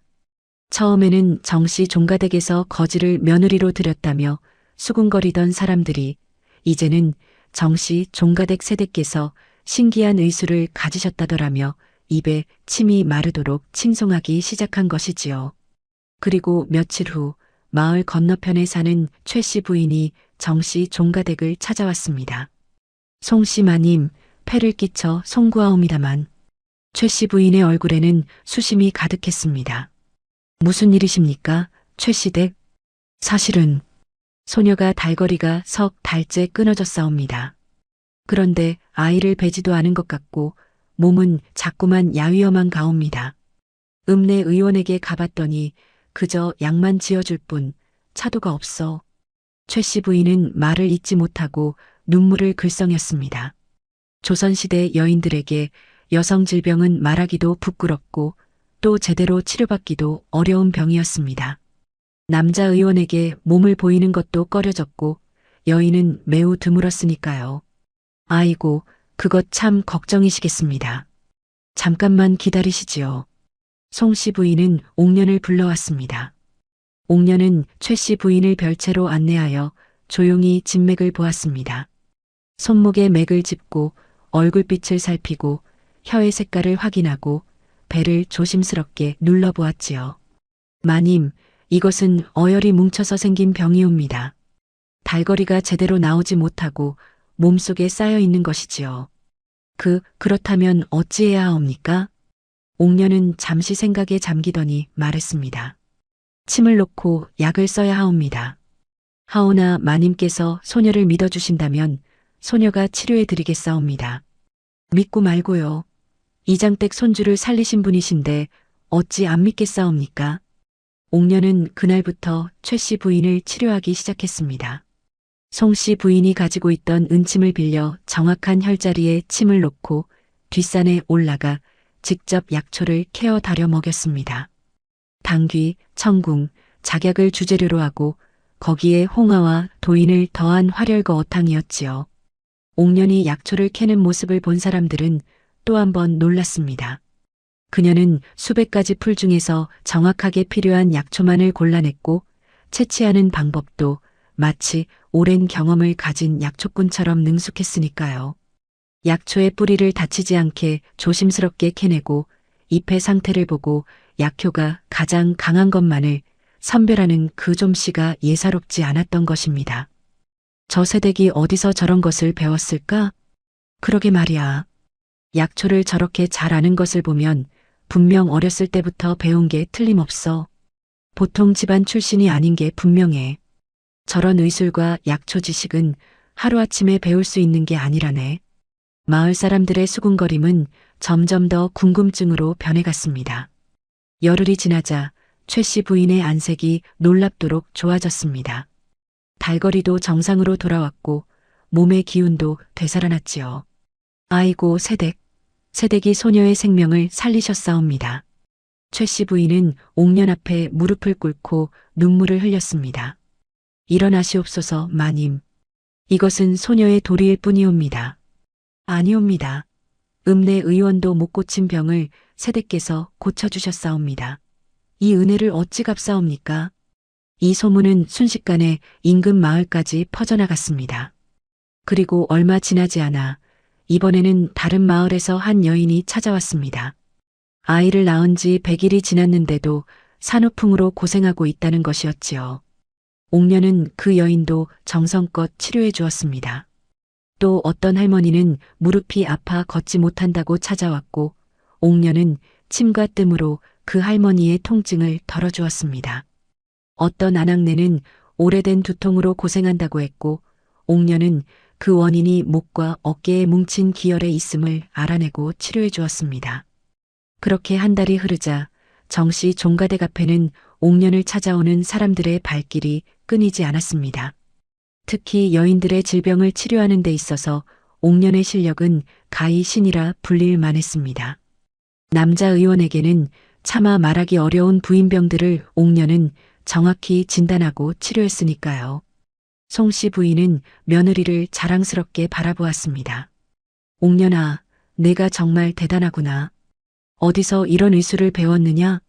Speaker 2: 처음에는 정씨 종가댁에서 거지를 며느리로 들였다며 수군거리던 사람들이 이제는 정씨 종가댁 세댁께서 신기한 의술을 가지셨다더라며 입에 침이 마르도록 칭송하기 시작한 것이지요. 그리고 며칠 후 마을 건너편에 사는 최씨 부인이 정씨 종가댁을 찾아왔습니다. 송씨 마님, 패를 끼쳐 송구하옵니다만 최씨 부인의 얼굴에는 수심이 가득했습니다. 무슨 일이십니까, 최씨 댁? 사실은 소녀가 달거리가 석 달째 끊어졌사옵니다. 그런데 아이를 베지도 않은 것 같고 몸은 자꾸만 야위어만 가옵니다. 읍내 의원에게 가봤더니 그저 약만 지어줄 뿐 차도가 없어. 최씨 부인은 말을 잇지 못하고 눈물을 글썽였습니다. 조선시대 여인들에게 여성 질병은 말하기도 부끄럽고 또 제대로 치료받기도 어려운 병이었습니다. 남자 의원에게 몸을 보이는 것도 꺼려졌고 여인은 매우 드물었으니까요. 아이고, 그것 참 걱정이시겠습니다. 잠깐만 기다리시지요. 송씨 부인은 옥년을 불러왔습니다. 옥년은 최씨 부인을 별채로 안내하여 조용히 진맥을 보았습니다. 손목에 맥을 짚고 얼굴빛을 살피고 혀의 색깔을 확인하고 배를 조심스럽게 눌러보았지요. 마님, 이것은 어혈이 뭉쳐서 생긴 병이옵니다. 달거리가 제대로 나오지 못하고 몸속에 쌓여 있는 것이지요. 그렇다면 어찌해야 하옵니까? 옥년은 잠시 생각에 잠기더니 말했습니다. 침을 놓고 약을 써야 하옵니다. 하오나 마님께서 소녀를 믿어주신다면 소녀가 치료해 드리겠사옵니다. 믿고 말고요. 이장댁 손주를 살리신 분이신데 어찌 안 믿겠사옵니까? 옥년은 그날부터 최씨 부인을 치료하기 시작했습니다. 송씨 부인이 가지고 있던 은침을 빌려 정확한 혈자리에 침을 놓고 뒷산에 올라가 직접 약초를 캐어 다려 먹였습니다. 당귀, 청궁, 작약을 주재료로 하고 거기에 홍화와 도인을 더한 활혈거 어탕이었지요. 옥년이 약초를 캐는 모습을 본 사람들은 또 한 번 놀랐습니다. 그녀는 수백 가지 풀 중에서 정확하게 필요한 약초만을 골라냈고 채취하는 방법도 마치 오랜 경험을 가진 약초꾼처럼 능숙했으니까요. 약초의 뿌리를 다치지 않게 조심스럽게 캐내고 잎의 상태를 보고 약효가 가장 강한 것만을 선별하는 그 솜씨가 예사롭지 않았던 것입니다. 저 세댁이 어디서 저런 것을 배웠을까? 그러게 말이야. 약초를 저렇게 잘 아는 것을 보면 분명 어렸을 때부터 배운 게 틀림없어. 보통 집안 출신이 아닌 게 분명해. 저런 의술과 약초 지식은 하루아침에 배울 수 있는 게 아니라네. 마을 사람들의 수군거림은 점점 더 궁금증으로 변해갔습니다. 열흘이 지나자 최씨 부인의 안색이 놀랍도록 좋아졌습니다. 달거리도 정상으로 돌아왔고 몸의 기운도 되살아났지요. 아이고 세댁이 소녀의 생명을 살리셨사옵니다. 최씨 부인은 옥년 앞에 무릎을 꿇고 눈물을 흘렸습니다. 일어나시옵소서 마님. 이것은 소녀의 도리일 뿐이옵니다. 아니옵니다. 읍내 의원도 못 고친 병을 세댁께서 고쳐주셨사옵니다. 이 은혜를 어찌 갚사옵니까? 이 소문은 순식간에 인근 마을까지 퍼져나갔습니다. 그리고 얼마 지나지 않아 이번에는 다른 마을에서 한 여인이 찾아왔습니다. 아이를 낳은 지 100일이 지났는데도 산후풍으로 고생하고 있다는 것이었지요. 옥녀는 그 여인도 정성껏 치료해 주었습니다. 또 어떤 할머니는 무릎이 아파 걷지 못한다고 찾아왔고 옥녀는 침과 뜸으로 그 할머니의 통증을 덜어주었습니다. 어떤 아낙네는 오래된 두통으로 고생한다고 했고 옥녀는 그 원인이 목과 어깨에 뭉친 기혈에 있음을 알아내고 치료해 주었습니다. 그렇게 한 달이 흐르자 정씨 종가댁 앞에는 옥년을 찾아오는 사람들의 발길이 끊이지 않았습니다. 특히 여인들의 질병을 치료하는 데 있어서 옥년의 실력은 가히 신이라 불릴 만했습니다. 남자 의원에게는 차마 말하기 어려운 부인병들을 옥년은 정확히 진단하고 치료했으니까요. 송씨 부인은 며느리를 자랑스럽게 바라보았습니다. 옥년아, 내가 정말 대단하구나. 어디서 이런 의술을 배웠느냐?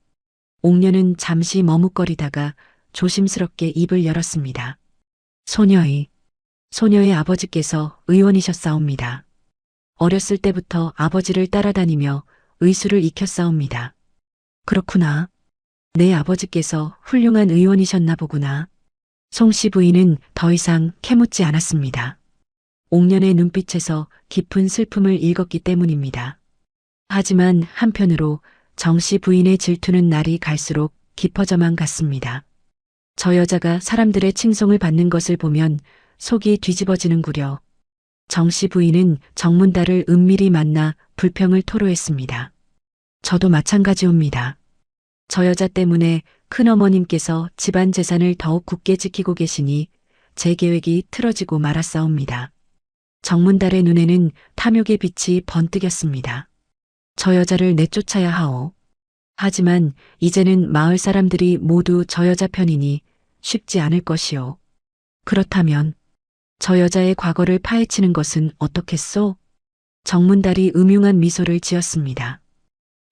Speaker 2: 옥년은 잠시 머뭇거리다가 조심스럽게 입을 열었습니다. 소녀의 아버지께서 의원이셨사옵니다. 어렸을 때부터 아버지를 따라다니며 의술을 익혔사옵니다. 그렇구나. 내 아버지께서 훌륭한 의원이셨나 보구나. 송씨 부인은 더 이상 캐묻지 않았습니다. 옥년의 눈빛에서 깊은 슬픔을 읽었기 때문입니다. 하지만 한편으로 정씨 부인의 질투는 날이 갈수록 깊어져만 갔습니다. 저 여자가 사람들의 칭송을 받는 것을 보면 속이 뒤집어지는구려. 정씨 부인은 정문달을 은밀히 만나 불평을 토로했습니다. 저도 마찬가지옵니다. 저 여자 때문에 큰어머님께서 집안 재산을 더욱 굳게 지키고 계시니 제 계획이 틀어지고 말았사옵니다. 정문달의 눈에는 탐욕의 빛이 번뜩였습니다. 저 여자를 내쫓아야 하오. 하지만 이제는 마을 사람들이 모두 저 여자 편이니 쉽지 않을 것이오. 그렇다면 저 여자의 과거를 파헤치는 것은 어떻겠소? 정문달이 음흉한 미소를 지었습니다.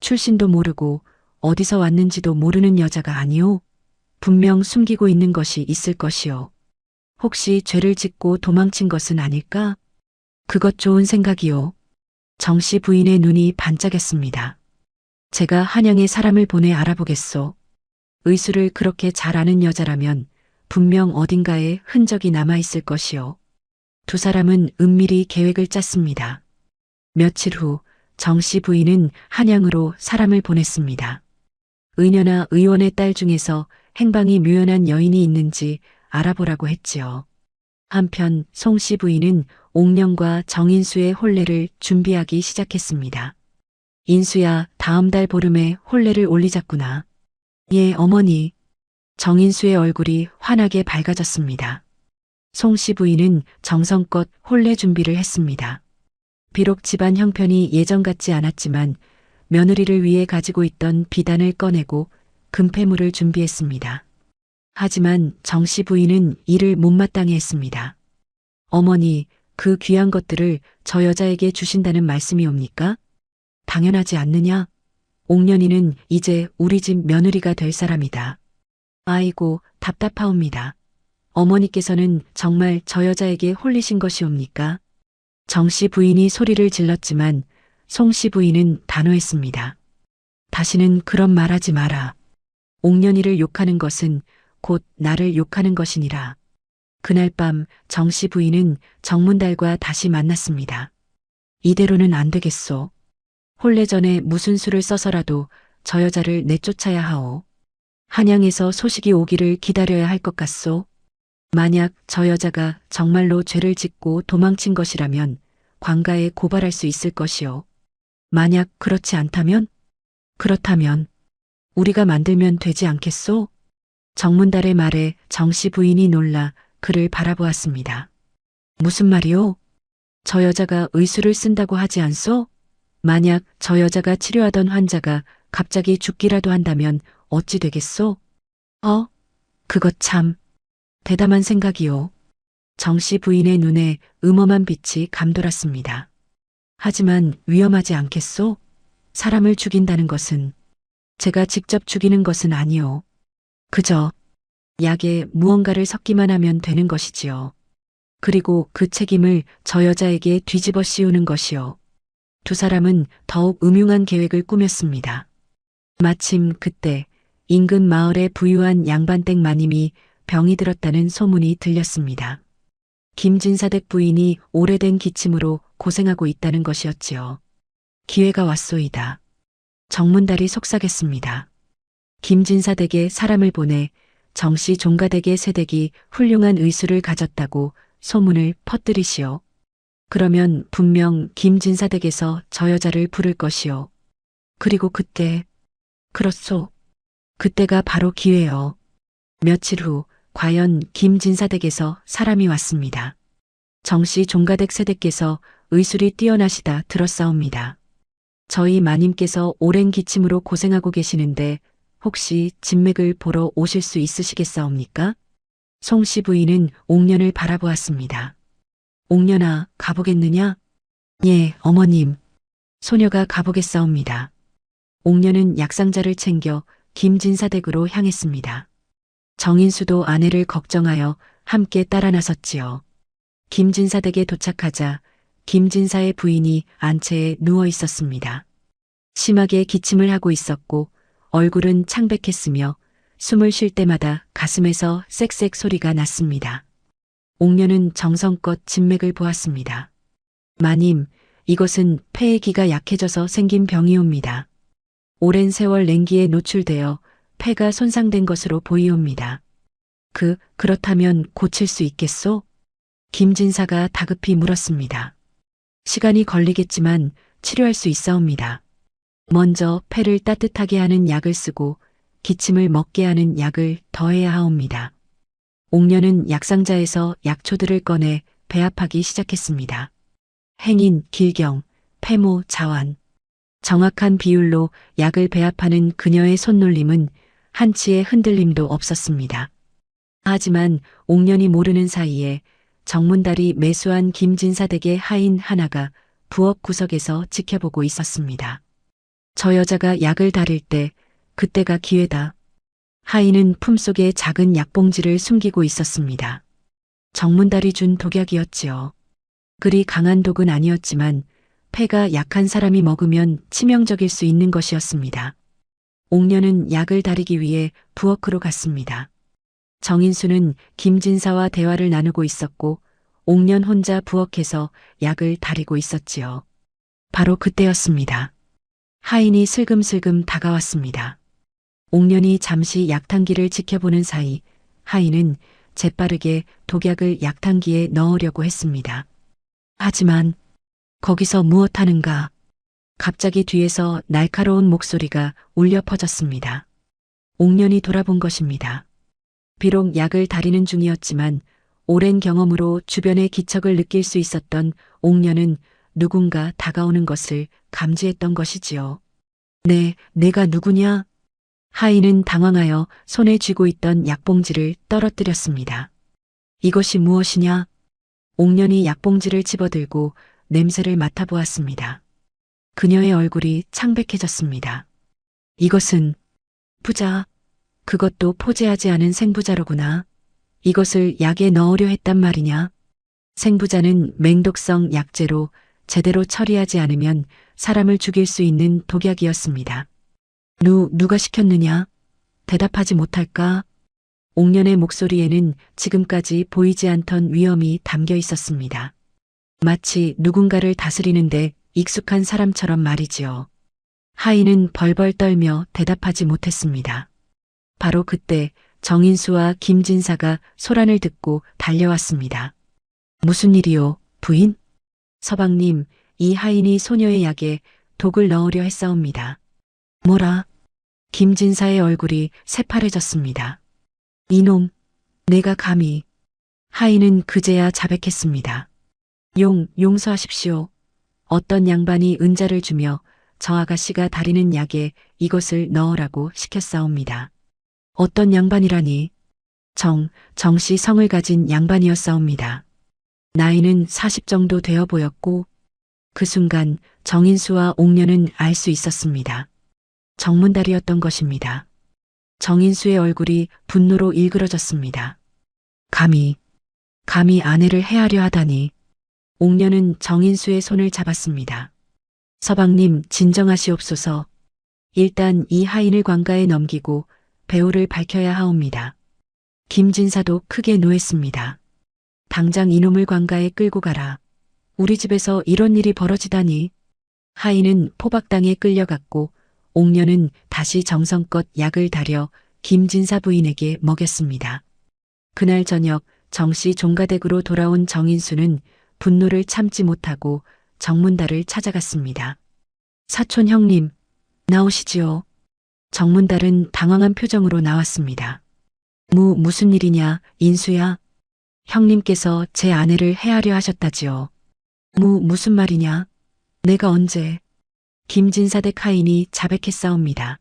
Speaker 2: 출신도 모르고 어디서 왔는지도 모르는 여자가 아니오. 분명 숨기고 있는 것이 있을 것이오. 혹시 죄를 짓고 도망친 것은 아닐까? 그것 좋은 생각이오. 정씨 부인의 눈이 반짝였습니다. 제가 한양에 사람을 보내 알아보겠소. 의술을 그렇게 잘 아는 여자라면 분명 어딘가에 흔적이 남아있을 것이오. 두 사람은 은밀히 계획을 짰습니다. 며칠 후 정씨 부인은 한양으로 사람을 보냈습니다. 의녀나 의원의 딸 중에서 행방이 묘연한 여인이 있는지 알아보라고 했지요. 한편 송씨 부인은 옥년과 정인수의 혼례를 준비하기 시작했습니다. 인수야, 다음 달 보름에 혼례를 올리자꾸나. 예, 어머니. 정인수의 얼굴이 환하게 밝아졌습니다. 송씨 부인은 정성껏 혼례 준비를 했습니다. 비록 집안 형편이 예전 같지 않았지만 며느리를 위해 가지고 있던 비단을 꺼내고 금패물을 준비했습니다. 하지만 정씨 부인은 이를 못마땅해 했습니다. 어머니, 그 귀한 것들을 저 여자에게 주신다는 말씀이옵니까? 당연하지 않느냐? 옥년이는 이제 우리 집 며느리가 될 사람이다. 아이고, 답답하옵니다. 어머니께서는 정말 저 여자에게 홀리신 것이옵니까? 정씨 부인이 소리를 질렀지만 송씨 부인은 단호했습니다. 다시는 그런 말하지 마라. 옥년이를 욕하는 것은 곧 나를 욕하는 것이니라. 그날 밤 정씨 부인은 정문달과 다시 만났습니다. 이대로는 안 되겠소. 혼례 전에 무슨 수를 써서라도 저 여자를 내쫓아야 하오. 한양에서 소식이 오기를 기다려야 할 것 같소. 만약 저 여자가 정말로 죄를 짓고 도망친 것이라면 관가에 고발할 수 있을 것이오. 만약 그렇지 않다면? 그렇다면 우리가 만들면 되지 않겠소? 정문달의 말에 정씨 부인이 놀라 그를 바라보았습니다. 무슨 말이오? 저 여자가 의술을 쓴다고 하지 않소? 만약 저 여자가 치료하던 환자가 갑자기 죽기라도 한다면 어찌 되겠소? 그것 참 대담한 생각이오. 정씨 부인의 눈에 음험한 빛이 감돌았습니다. 하지만 위험하지 않겠소? 사람을 죽인다는 것은 제가 직접 죽이는 것은 아니오. 그저 약에 무언가를 섞기만 하면 되는 것이지요. 그리고 그 책임을 저 여자에게 뒤집어 씌우는 것이요. 두 사람은 더욱 음흉한 계획을 꾸몄습니다. 마침 그때 인근 마을의 부유한 양반댁 마님이 병이 들었다는 소문이 들렸습니다. 김진사댁 부인이 오래된 기침으로 고생하고 있다는 것이었지요. 기회가 왔소이다. 정문달이 속삭였습니다. 김진사댁에 사람을 보내 정씨 종가댁의 새댁이 훌륭한 의술을 가졌다고 소문을 퍼뜨리시오. 그러면 분명 김진사댁에서 저 여자를 부를 것이요. 그리고 그때, 그렇소. 그때가 바로 기회요. 며칠 후 과연 김진사댁에서 사람이 왔습니다. 정씨 종가댁 새댁께서 의술이 뛰어나시다 들었사옵니다. 저희 마님께서 오랜 기침으로 고생하고 계시는데 혹시 진맥을 보러 오실 수 있으시겠사옵니까? 송씨 부인은 옥년을 바라보았습니다. 옥년아, 가보겠느냐? 예, 어머님. 소녀가 가보겠사옵니다. 옥년은 약상자를 챙겨 김진사댁으로 향했습니다. 정인수도 아내를 걱정하여 함께 따라 나섰지요. 김진사댁에 도착하자 김진사의 부인이 안채에 누워 있었습니다. 심하게 기침을 하고 있었고 얼굴은 창백했으며 숨을 쉴 때마다 가슴에서 쌕쌕 소리가 났습니다. 옥년은 정성껏 진맥을 보았습니다. 마님, 이것은 폐의 기가 약해져서 생긴 병이옵니다. 오랜 세월 냉기에 노출되어 폐가 손상된 것으로 보이옵니다. 그렇다면 고칠 수 있겠소? 김진사가 다급히 물었습니다. 시간이 걸리겠지만 치료할 수 있사옵니다. 먼저 폐를 따뜻하게 하는 약을 쓰고 기침을 먹게 하는 약을 더해야 하옵니다. 옥년은 약상자에서 약초들을 꺼내 배합하기 시작했습니다. 행인, 길경, 폐모, 자완. 정확한 비율로 약을 배합하는 그녀의 손놀림은 한치의 흔들림도 없었습니다. 하지만 옥년이 모르는 사이에 정문달이 매수한 김진사댁의 하인 하나가 부엌 구석에서 지켜보고 있었습니다. 저 여자가 약을 다릴 때 그때가 기회다. 하인은 품속에 작은 약봉지를 숨기고 있었습니다. 정문달이 준 독약이었지요. 그리 강한 독은 아니었지만 폐가 약한 사람이 먹으면 치명적일 수 있는 것이었습니다. 옥년은 약을 다리기 위해 부엌으로 갔습니다. 정인수는 김진사와 대화를 나누고 있었고 옥년 혼자 부엌에서 약을 다리고 있었지요. 바로 그때였습니다. 하인이 슬금슬금 다가왔습니다. 옥년이 잠시 약탕기를 지켜보는 사이 하인은 재빠르게 독약을 약탕기에 넣으려고 했습니다. 하지만 거기서 무엇하는가? 갑자기 뒤에서 날카로운 목소리가 울려 퍼졌습니다. 옥년이 돌아본 것입니다. 비록 약을 다리는 중이었지만 오랜 경험으로 주변의 기척을 느낄 수 있었던 옥년은 누군가 다가오는 것을 감지했던 것이지요. 내가 누구냐? 하인은 당황하여 손에 쥐고 있던 약봉지를 떨어뜨렸습니다. 이것이 무엇이냐? 옥년이 약봉지를 집어들고 냄새를 맡아보았습니다. 그녀의 얼굴이 창백해졌습니다. 이것은 부자, 그것도 포제하지 않은 생부자로구나. 이것을 약에 넣으려 했단 말이냐? 생부자는 맹독성 약재로 제대로 처리하지 않으면 사람을 죽일 수 있는 독약이었습니다. 누가 시켰느냐? 대답하지 못할까? 옥년의 목소리에는 지금까지 보이지 않던 위험이 담겨 있었습니다. 마치 누군가를 다스리는데 익숙한 사람처럼 말이지요. 하인은 벌벌 떨며 대답하지 못했습니다. 바로 그때 정인수와 김진사가 소란을 듣고 달려왔습니다. 무슨 일이요, 부인? 서방님, 이 하인이 소녀의 약에 독을 넣으려 했사옵니다. 뭐라? 김진사의 얼굴이 새파래졌습니다. 이놈, 내가 감히. 하인은 그제야 자백했습니다. 용서하십시오. 어떤 양반이 은자를 주며 저 아가씨가 다리는 약에 이것을 넣으라고 시켰사옵니다. 어떤 양반이라니? 정씨 성을 가진 양반이었사옵니다. 나이는 40 정도 되어 보였고 그 순간 정인수와 옥년은 알 수 있었습니다. 정문달이었던 것입니다. 정인수의 얼굴이 분노로 일그러졌습니다. 감히 감히 아내를 해하려 하다니. 옥녀는 정인수의 손을 잡았습니다. 서방님, 진정하시옵소서. 일단 이 하인을 관가에 넘기고 배우를 밝혀야 하옵니다. 김진사도 크게 노했습니다. 당장 이놈을 관가에 끌고 가라. 우리 집에서 이런 일이 벌어지다니. 하인은 포박당에 끌려갔고 옥녀는 다시 정성껏 약을 다려 김진사 부인에게 먹였습니다. 그날 저녁 정씨 종가댁으로 돌아온 정인수는 분노를 참지 못하고 정문달을 찾아갔습니다. 사촌 형님, 나오시지요. 정문달은 당황한 표정으로 나왔습니다. 무슨 일이냐, 인수야? 형님께서 제 아내를 해하려 하셨다지요. 무슨 말이냐? 내가 언제? 김진사댁 하인이 자백했사옵니다.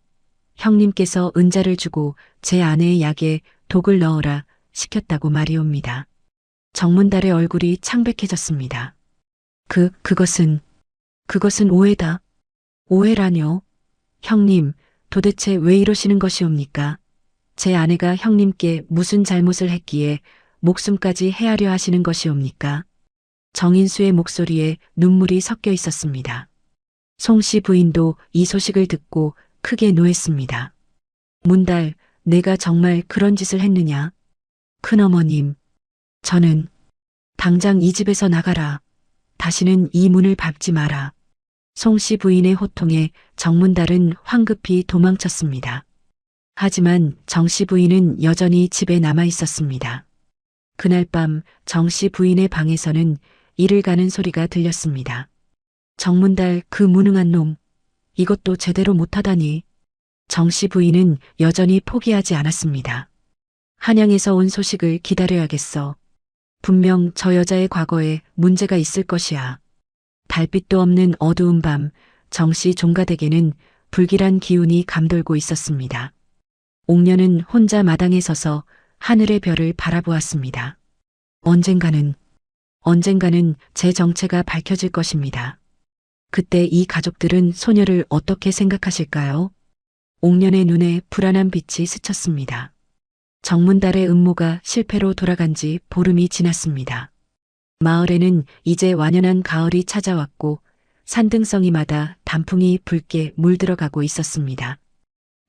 Speaker 2: 형님께서 은자를 주고 제 아내의 약에 독을 넣어라 시켰다고 말이옵니다. 정문달의 얼굴이 창백해졌습니다. 그것은 오해다. 오해라뇨? 형님, 도대체 왜 이러시는 것이옵니까? 제 아내가 형님께 무슨 잘못을 했기에 목숨까지 해하려 하시는 것이옵니까? 정인수의 목소리에 눈물이 섞여 있었습니다. 송씨 부인도 이 소식을 듣고 크게 노했습니다. 문달, 내가 정말 그런 짓을 했느냐? 큰어머님, 저는 당장 이 집에서 나가라. 다시는 이 문을 밟지 마라. 송씨 부인의 호통에 정문달은 황급히 도망쳤습니다. 하지만 정씨 부인은 여전히 집에 남아 있었습니다. 그날 밤 정씨 부인의 방에서는 이를 가는 소리가 들렸습니다. 정문달, 그 무능한 놈, 이것도 제대로 못하다니. 정씨 부인은 여전히 포기하지 않았습니다. 한양에서 온 소식을 기다려야겠어. 분명 저 여자의 과거에 문제가 있을 것이야. 달빛도 없는 어두운 밤, 정씨 종가댁에는 불길한 기운이 감돌고 있었습니다. 옥녀는 혼자 마당에 서서 하늘의 별을 바라보았습니다. 언젠가는 제 정체가 밝혀질 것입니다. 그때 이 가족들은 소녀를 어떻게 생각하실까요? 옥년의 눈에 불안한 빛이 스쳤습니다. 정문달의 음모가 실패로 돌아간 지 보름이 지났습니다. 마을에는 이제 완연한 가을이 찾아왔고 산등성이마다 단풍이 붉게 물들어가고 있었습니다.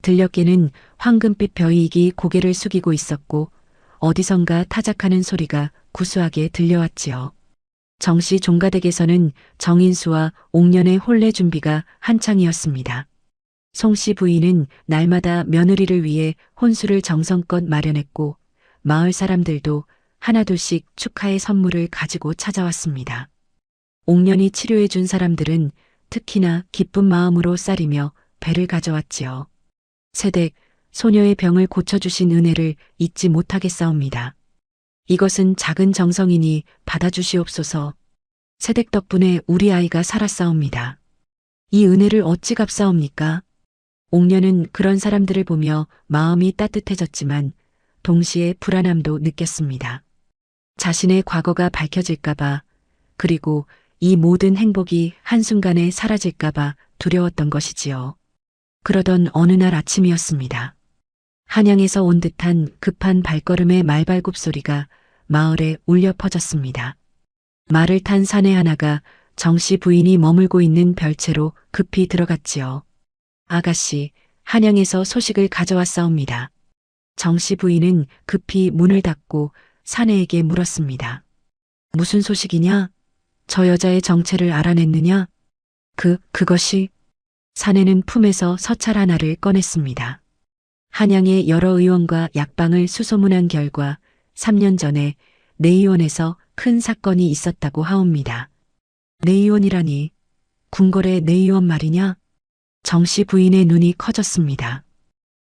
Speaker 2: 들녘에는 황금빛 벼이익이 고개를 숙이고 있었고 어디선가 타작하는 소리가 구수하게 들려왔지요. 정씨 종가댁에서는 정인수와 옥년의 혼례 준비가 한창이었습니다. 송씨 부인은 날마다 며느리를 위해 혼수를 정성껏 마련했고 마을 사람들도 하나둘씩 축하의 선물을 가지고 찾아왔습니다. 옥년이 치료해 준 사람들은 특히나 기쁜 마음으로 싸리며 배를 가져왔지요. 새댁, 소녀의 병을 고쳐주신 은혜를 잊지 못하겠사옵니다. 이것은 작은 정성이니 받아주시옵소서. 새댁 덕분에 우리 아이가 살았사옵니다. 이 은혜를 어찌 갚사옵니까? 옥녀는 그런 사람들을 보며 마음이 따뜻해졌지만 동시에 불안함도 느꼈습니다. 자신의 과거가 밝혀질까봐, 그리고 이 모든 행복이 한순간에 사라질까봐 두려웠던 것이지요. 그러던 어느 날 아침이었습니다. 한양에서 온 듯한 급한 발걸음의 말발굽 소리가 마을에 울려 퍼졌습니다. 말을 탄 사내 하나가 정씨 부인이 머물고 있는 별채로 급히 들어갔지요. 아가씨, 한양에서 소식을 가져왔사옵니다. 정씨 부인은 급히 문을 닫고 사내에게 물었습니다. 무슨 소식이냐? 저 여자의 정체를 알아냈느냐? 그것이? 사내는 품에서 서찰 하나를 꺼냈습니다. 한양의 여러 의원과 약방을 수소문한 결과 3년 전에 내의원에서 큰 사건이 있었다고 하옵니다. 내의원이라니, 궁궐의 내의원 말이냐? 정씨 부인의 눈이 커졌습니다.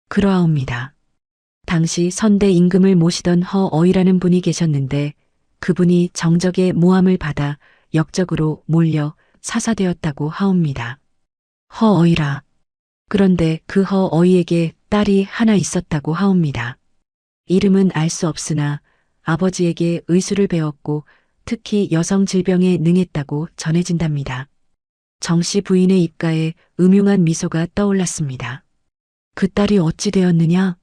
Speaker 2: 그러하옵니다. 당시 선대 임금을 모시던 허어이라는 분이 계셨는데 그분이 정적의 모함을 받아 역적으로 몰려 사사되었다고 하옵니다. 허어이라. 그런데 그 허어이에게 딸이 하나 있었다고 하옵니다. 이름은 알 수 없으나 아버지에게 의술을 배웠고 특히 여성 질병에 능했다고 전해진답니다. 정씨 부인의 입가에 음흉한 미소가 떠올랐습니다. 그 딸이 어찌 되었느냐?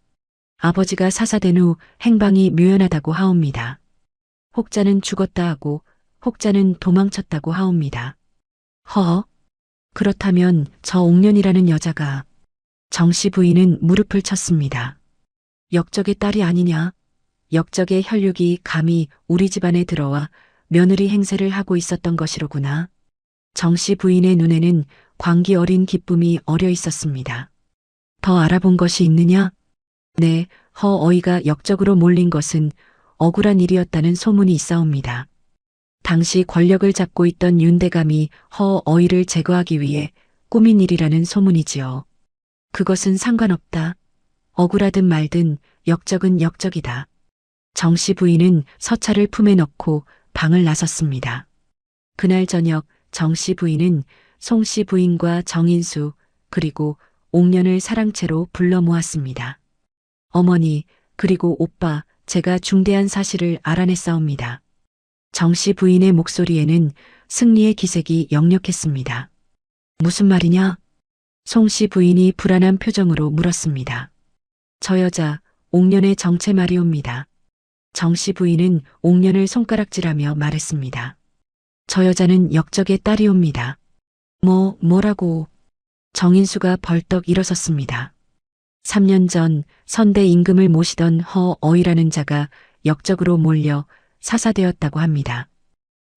Speaker 2: 아버지가 사사된 후 행방이 묘연하다고 하옵니다. 혹자는 죽었다 하고 혹자는 도망쳤다고 하옵니다. 허, 그렇다면 저 옥년이라는 여자가 정씨 부인은 무릎을 쳤습니다. 역적의 딸이 아니냐? 역적의 혈육이 감히 우리 집안에 들어와 며느리 행세를 하고 있었던 것이로구나. 정씨 부인의 눈에는 광기 어린 기쁨이 어려 있었습니다. 더 알아본 것이 있느냐? 네, 허어이가 역적으로 몰린 것은 억울한 일이었다는 소문이 있사옵니다. 당시 권력을 잡고 있던 윤대감이 허어이를 제거하기 위해 꾸민 일이라는 소문이지요. 그것은 상관없다. 억울하든 말든 역적은 역적이다. 정씨 부인은 서찰을 품에 넣고 방을 나섰습니다. 그날 저녁 정씨 부인은 송씨 부인과 정인수 그리고 옥년을 사랑채로 불러 모았습니다. 어머니 그리고 오빠 제가 중대한 사실을 알아냈사옵니다. 정씨 부인의 목소리에는 승리의 기색이 역력했습니다. 무슨 말이냐? 송씨 부인이 불안한 표정으로 물었습니다. 저 여자 옥년의 정체 말이옵니다. 정씨 부인은 옥년을 손가락질하며 말했습니다. 저 여자는 역적의 딸이옵니다. 뭐라고? 정인수가 벌떡 일어섰습니다. 3년 전 선대 임금을 모시던 허어이라는 자가 역적으로 몰려 사사되었다고 합니다.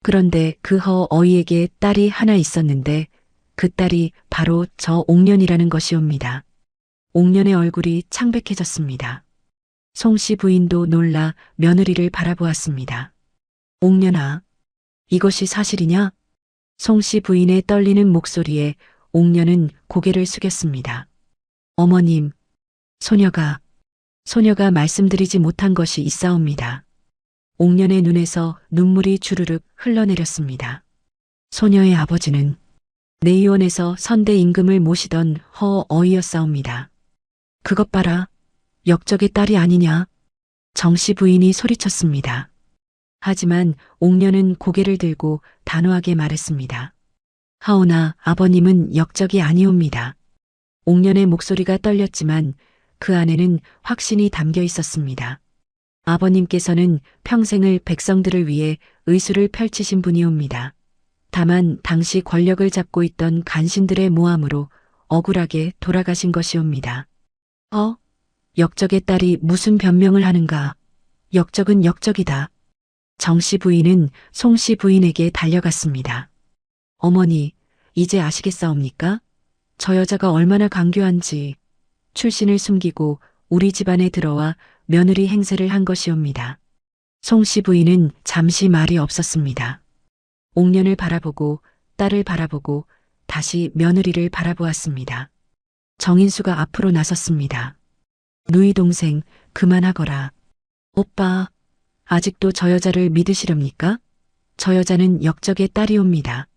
Speaker 2: 그런데 그 허어이에게 딸이 하나 있었는데 그 딸이 바로 저 옥년이라는 것이옵니다. 옥년의 얼굴이 창백해졌습니다. 송씨 부인도 놀라 며느리를 바라보았습니다. 옥년아, 이것이 사실이냐? 송씨 부인의 떨리는 목소리에 옥년은 고개를 숙였습니다. 어머님, 소녀가 말씀드리지 못한 것이 있사옵니다. 옥년의 눈에서 눈물이 주르륵 흘러내렸습니다. 소녀의 아버지는 내의원에서 선대 임금을 모시던 허어이였사옵니다. 그것 봐라, 역적의 딸이 아니냐? 정씨 부인이 소리쳤습니다. 하지만 옥년은 고개를 들고 단호하게 말했습니다. 하오나 아버님은 역적이 아니옵니다. 옥년의 목소리가 떨렸지만 그 안에는 확신이 담겨 있었습니다. 아버님께서는 평생을 백성들을 위해 의수를 펼치신 분이옵니다. 다만 당시 권력을 잡고 있던 간신들의 모함으로 억울하게 돌아가신 것이옵니다. 역적의 딸이 무슨 변명을 하는가? 역적은 역적이다. 정씨 부인은 송씨 부인에게 달려갔습니다. 어머니, 이제 아시겠사옵니까? 저 여자가 얼마나 강교한지 출신을 숨기고 우리 집안에 들어와 며느리 행세를 한 것이옵니다. 송씨 부인은 잠시 말이 없었습니다. 옥년을 바라보고 딸을 바라보고 다시 며느리를 바라보았습니다. 정인수가 앞으로 나섰습니다. 누이 동생, 그만하거라. 오빠, 아직도 저 여자를 믿으시렵니까? 저 여자는 역적의 딸이옵니다.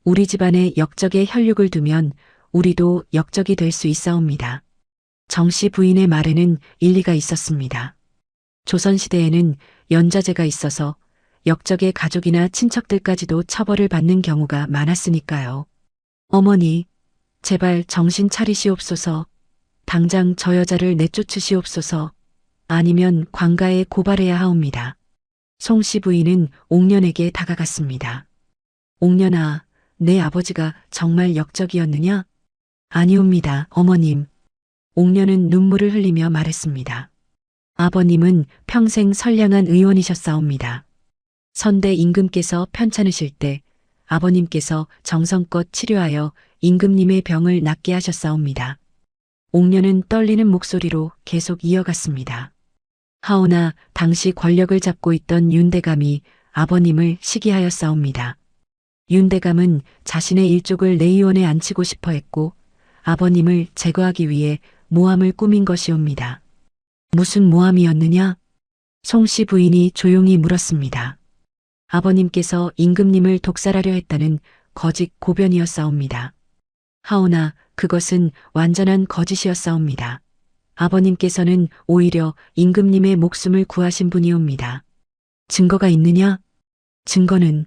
Speaker 2: 우리 집안에 역적의 혈육을 두면 우리도 역적이 될 수 있사옵니다. 정씨 부인의 말에는 일리가 있었습니다. 조선시대에는 연좌제가 있어서 역적의 가족이나 친척들까지도 처벌을 받는 경우가 많았으니까요. 어머니, 제발 정신 차리시옵소서. 당장 저 여자를 내쫓으시옵소서. 아니면 관가에 고발해야 하옵니다. 송씨 부인은 옥년에게 다가갔습니다. 옥년아, 내 아버지가 정말 역적이었느냐? 아니옵니다, 어머님. 옥년은 눈물을 흘리며 말했습니다. 아버님은 평생 선량한 의원이셨사옵니다. 선대 임금께서 편찮으실 때 아버님께서 정성껏 치료하여 임금님의 병을 낫게 하셨사옵니다. 옥년은 떨리는 목소리로 계속 이어갔습니다. 하오나 당시 권력을 잡고 있던 윤대감이 아버님을 시기하였사옵니다. 윤대감은 자신의 일족을 내의원에 앉히고 싶어 했고 아버님을 제거하기 위해 모함을 꾸민 것이옵니다. 무슨 모함이었느냐? 송씨 부인이 조용히 물었습니다. 아버님께서 임금님을 독살하려 했다는 거짓 고변이었사옵니다. 하오나 그것은 완전한 거짓이었사옵니다. 아버님께서는 오히려 임금님의 목숨을 구하신 분이옵니다. 증거가 있느냐? 증거는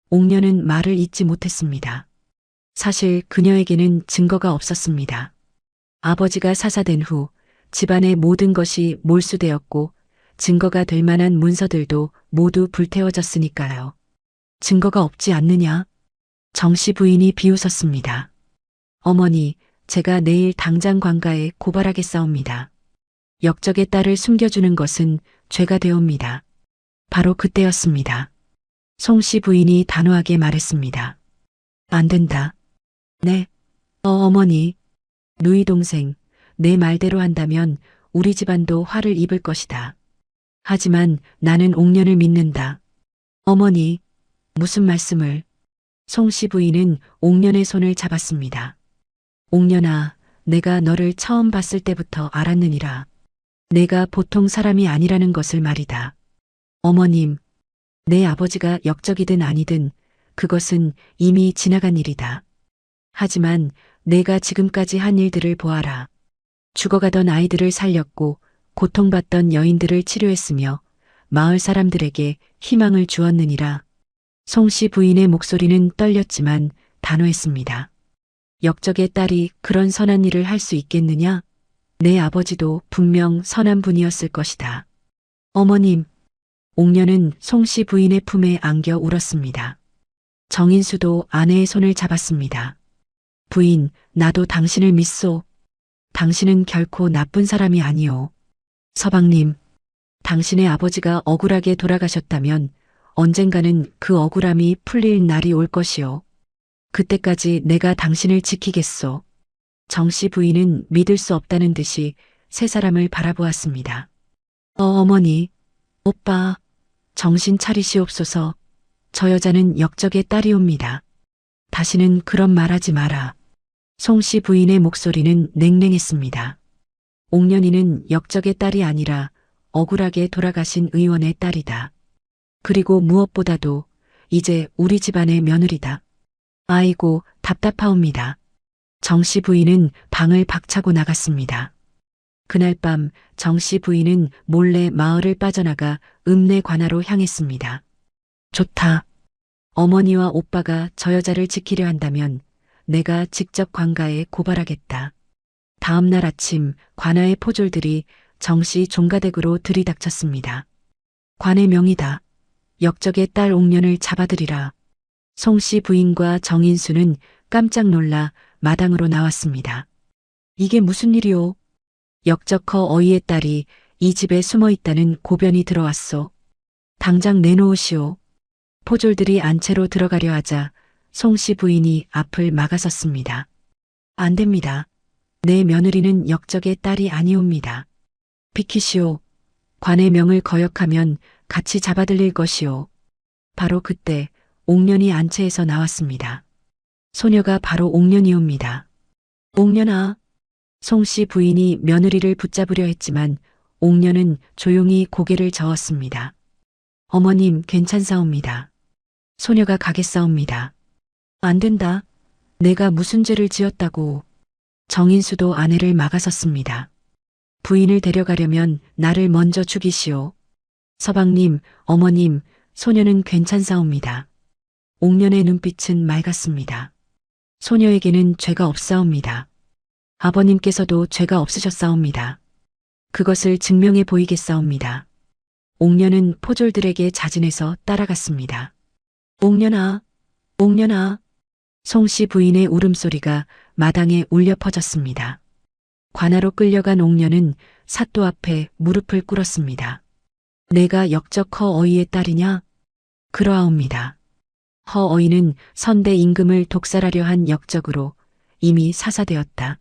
Speaker 2: 옥년은 말을 잇지 못했습니다. 사실 그녀에게는 증거가 없었습니다. 아버지가 사사된 후 집안의 모든 것이 몰수되었고 증거가 될 만한 문서들도 모두 불태워졌으니까요. 증거가 없지 않느냐? 정씨 부인이 비웃었습니다. 어머니, 제가 내일 당장 관가에 고발하겠사옵니다. 역적의 딸을 숨겨주는 것은 죄가 되옵니다. 바로 그때였습니다. 송씨 부인이 단호하게 말했습니다. 안 된다. 네. 어머니. 누이 동생, 내 말대로 한다면 우리 집안도 화를 입을 것이다. 하지만 나는 옥년을 믿는다. 어머니, 무슨 말씀을? 송씨 부인은 옥년의 손을 잡았습니다. 옥년아, 내가 너를 처음 봤을 때부터 알았느니라. 내가 보통 사람이 아니라는 것을 말이다. 어머님, 내 아버지가 역적이든 아니든 그것은 이미 지나간 일이다. 하지만 내가 지금까지 한 일들을 보아라. 죽어가던 아이들을 살렸고 고통받던 여인들을 치료했으며 마을 사람들에게 희망을 주었느니라. 송씨 부인의 목소리는 떨렸지만 단호했습니다. 역적의 딸이 그런 선한 일을 할 수 있겠느냐? 내 아버지도 분명 선한 분이었을 것이다. 어머님, 옥년은 송씨 부인의 품에 안겨 울었습니다. 정인수도 아내의 손을 잡았습니다. 부인, 나도 당신을 믿소. 당신은 결코 나쁜 사람이 아니오. 서방님, 당신의 아버지가 억울하게 돌아가셨다면 언젠가는 그 억울함이 풀릴 날이 올 것이오. 그때까지 내가 당신을 지키겠소. 정씨 부인은 믿을 수 없다는 듯이 세 사람을 바라보았습니다. 어머니, 오빠, 정신 차리시옵소서. 저 여자는 역적의 딸이옵니다. 다시는 그런 말하지 마라. 송씨 부인의 목소리는 냉랭했습니다. 옥년이는 역적의 딸이 아니라 억울하게 돌아가신 의원의 딸이다. 그리고 무엇보다도 이제 우리 집안의 며느리다. 아이고, 답답하옵니다. 정씨 부인은 방을 박차고 나갔습니다. 그날 밤 정씨 부인은 몰래 마을을 빠져나가 읍내 관하로 향했습니다. 좋다. 어머니와 오빠가 저 여자를 지키려 한다면 내가 직접 관가에 고발하겠다. 다음 날 아침 관아의 포졸들이 정씨 종가댁으로 들이닥쳤습니다. 관의 명이다. 역적의 딸 옥년을 잡아들이라. 송씨 부인과 정인수는 깜짝 놀라 마당으로 나왔습니다. 이게 무슨 일이오? 역적커 어이의 딸이 이 집에 숨어 있다는 고변이 들어왔소. 당장 내놓으시오. 포졸들이 안채로 들어가려 하자 송씨 부인이 앞을 막아섰습니다. 안 됩니다. 내 며느리는 역적의 딸이 아니옵니다. 비키시오. 관의 명을 거역하면 같이 잡아들릴 것이오. 바로 그때 옥년이 안채에서 나왔습니다. 소녀가 바로 옥년이옵니다. 옥년아. 송씨 부인이 며느리를 붙잡으려 했지만 옥년은 조용히 고개를 저었습니다. 어머님, 괜찮사옵니다. 소녀가 가겠사옵니다. 안 된다. 내가 무슨 죄를 지었다고. 정인수도 아내를 막아섰습니다. 부인을 데려가려면 나를 먼저 죽이시오. 서방님, 어머님, 소녀는 괜찮사옵니다. 옥년의 눈빛은 맑았습니다. 소녀에게는 죄가 없사옵니다. 아버님께서도 죄가 없으셨사옵니다. 그것을 증명해 보이겠사옵니다. 옥년은 포졸들에게 자진해서 따라갔습니다. 옥년아, 옥년아. 송씨 부인의 울음소리가 마당에 울려 퍼졌습니다. 관아로 끌려간 옥년은 사또 앞에 무릎을 꿇었습니다. 내가 역적 허어이의 딸이냐? 그러하옵니다. 허어이는 선대 임금을 독살하려 한 역적으로 이미 사사되었다.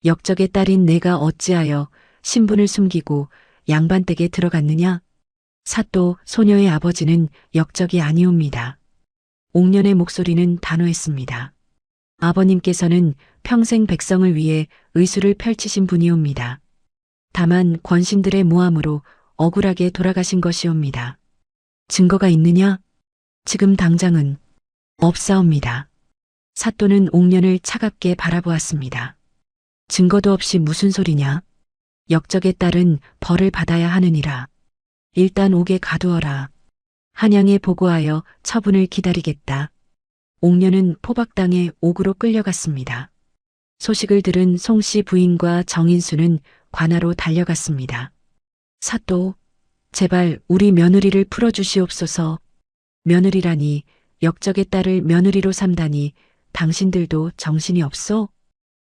Speaker 2: 역적의 딸인 내가 어찌하여 신분을 숨기고 양반댁에 들어갔느냐? 사또 소녀의 아버지는 역적이 아니옵니다. 옥년의 목소리는 단호했습니다. 아버님께서는 평생 백성을 위해 의술을 펼치신 분이옵니다. 다만 권신들의 모함으로 억울하게 돌아가신 것이옵니다. 증거가 있느냐? 지금 당장은 없사옵니다. 사또는 옥년을 차갑게 바라보았습니다. 증거도 없이 무슨 소리냐? 역적의 딸은 벌을 받아야 하느니라. 일단 옥에 가두어라. 한양에 보고하여 처분을 기다리겠다. 옥년은 포박당에 옥으로 끌려갔습니다. 소식을 들은 송씨 부인과 정인수는 관아로 달려갔습니다. 사또, 제발 우리 며느리를 풀어주시옵소서. 며느리라니, 역적의 딸을 며느리로 삼다니, 당신들도 정신이 없소?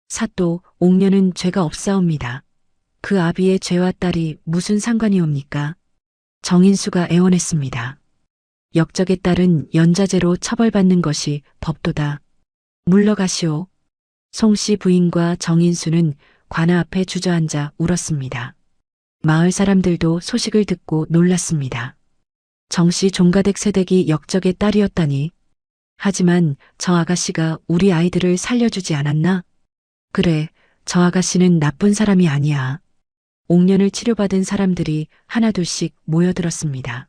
Speaker 2: 사또, 옥녀는 죄가 없사옵니다. 그 아비의 죄와 딸이 무슨 상관이옵니까? 정인수가 애원했습니다. 역적의 딸은 연자죄로 처벌받는 것이 법도다. 물러가시오. 송씨 부인과 정인수는 관아 앞에 주저앉아 울었습니다. 마을 사람들도 소식을 듣고 놀랐습니다. 정씨 종가댁 세댁이 역적의 딸이었다니. 하지만 저 아가씨가 우리 아이들을 살려주지 않았나? 그래, 저 아가씨는 나쁜 사람이 아니야. 옥년을 치료받은 사람들이 하나둘씩 모여들었습니다.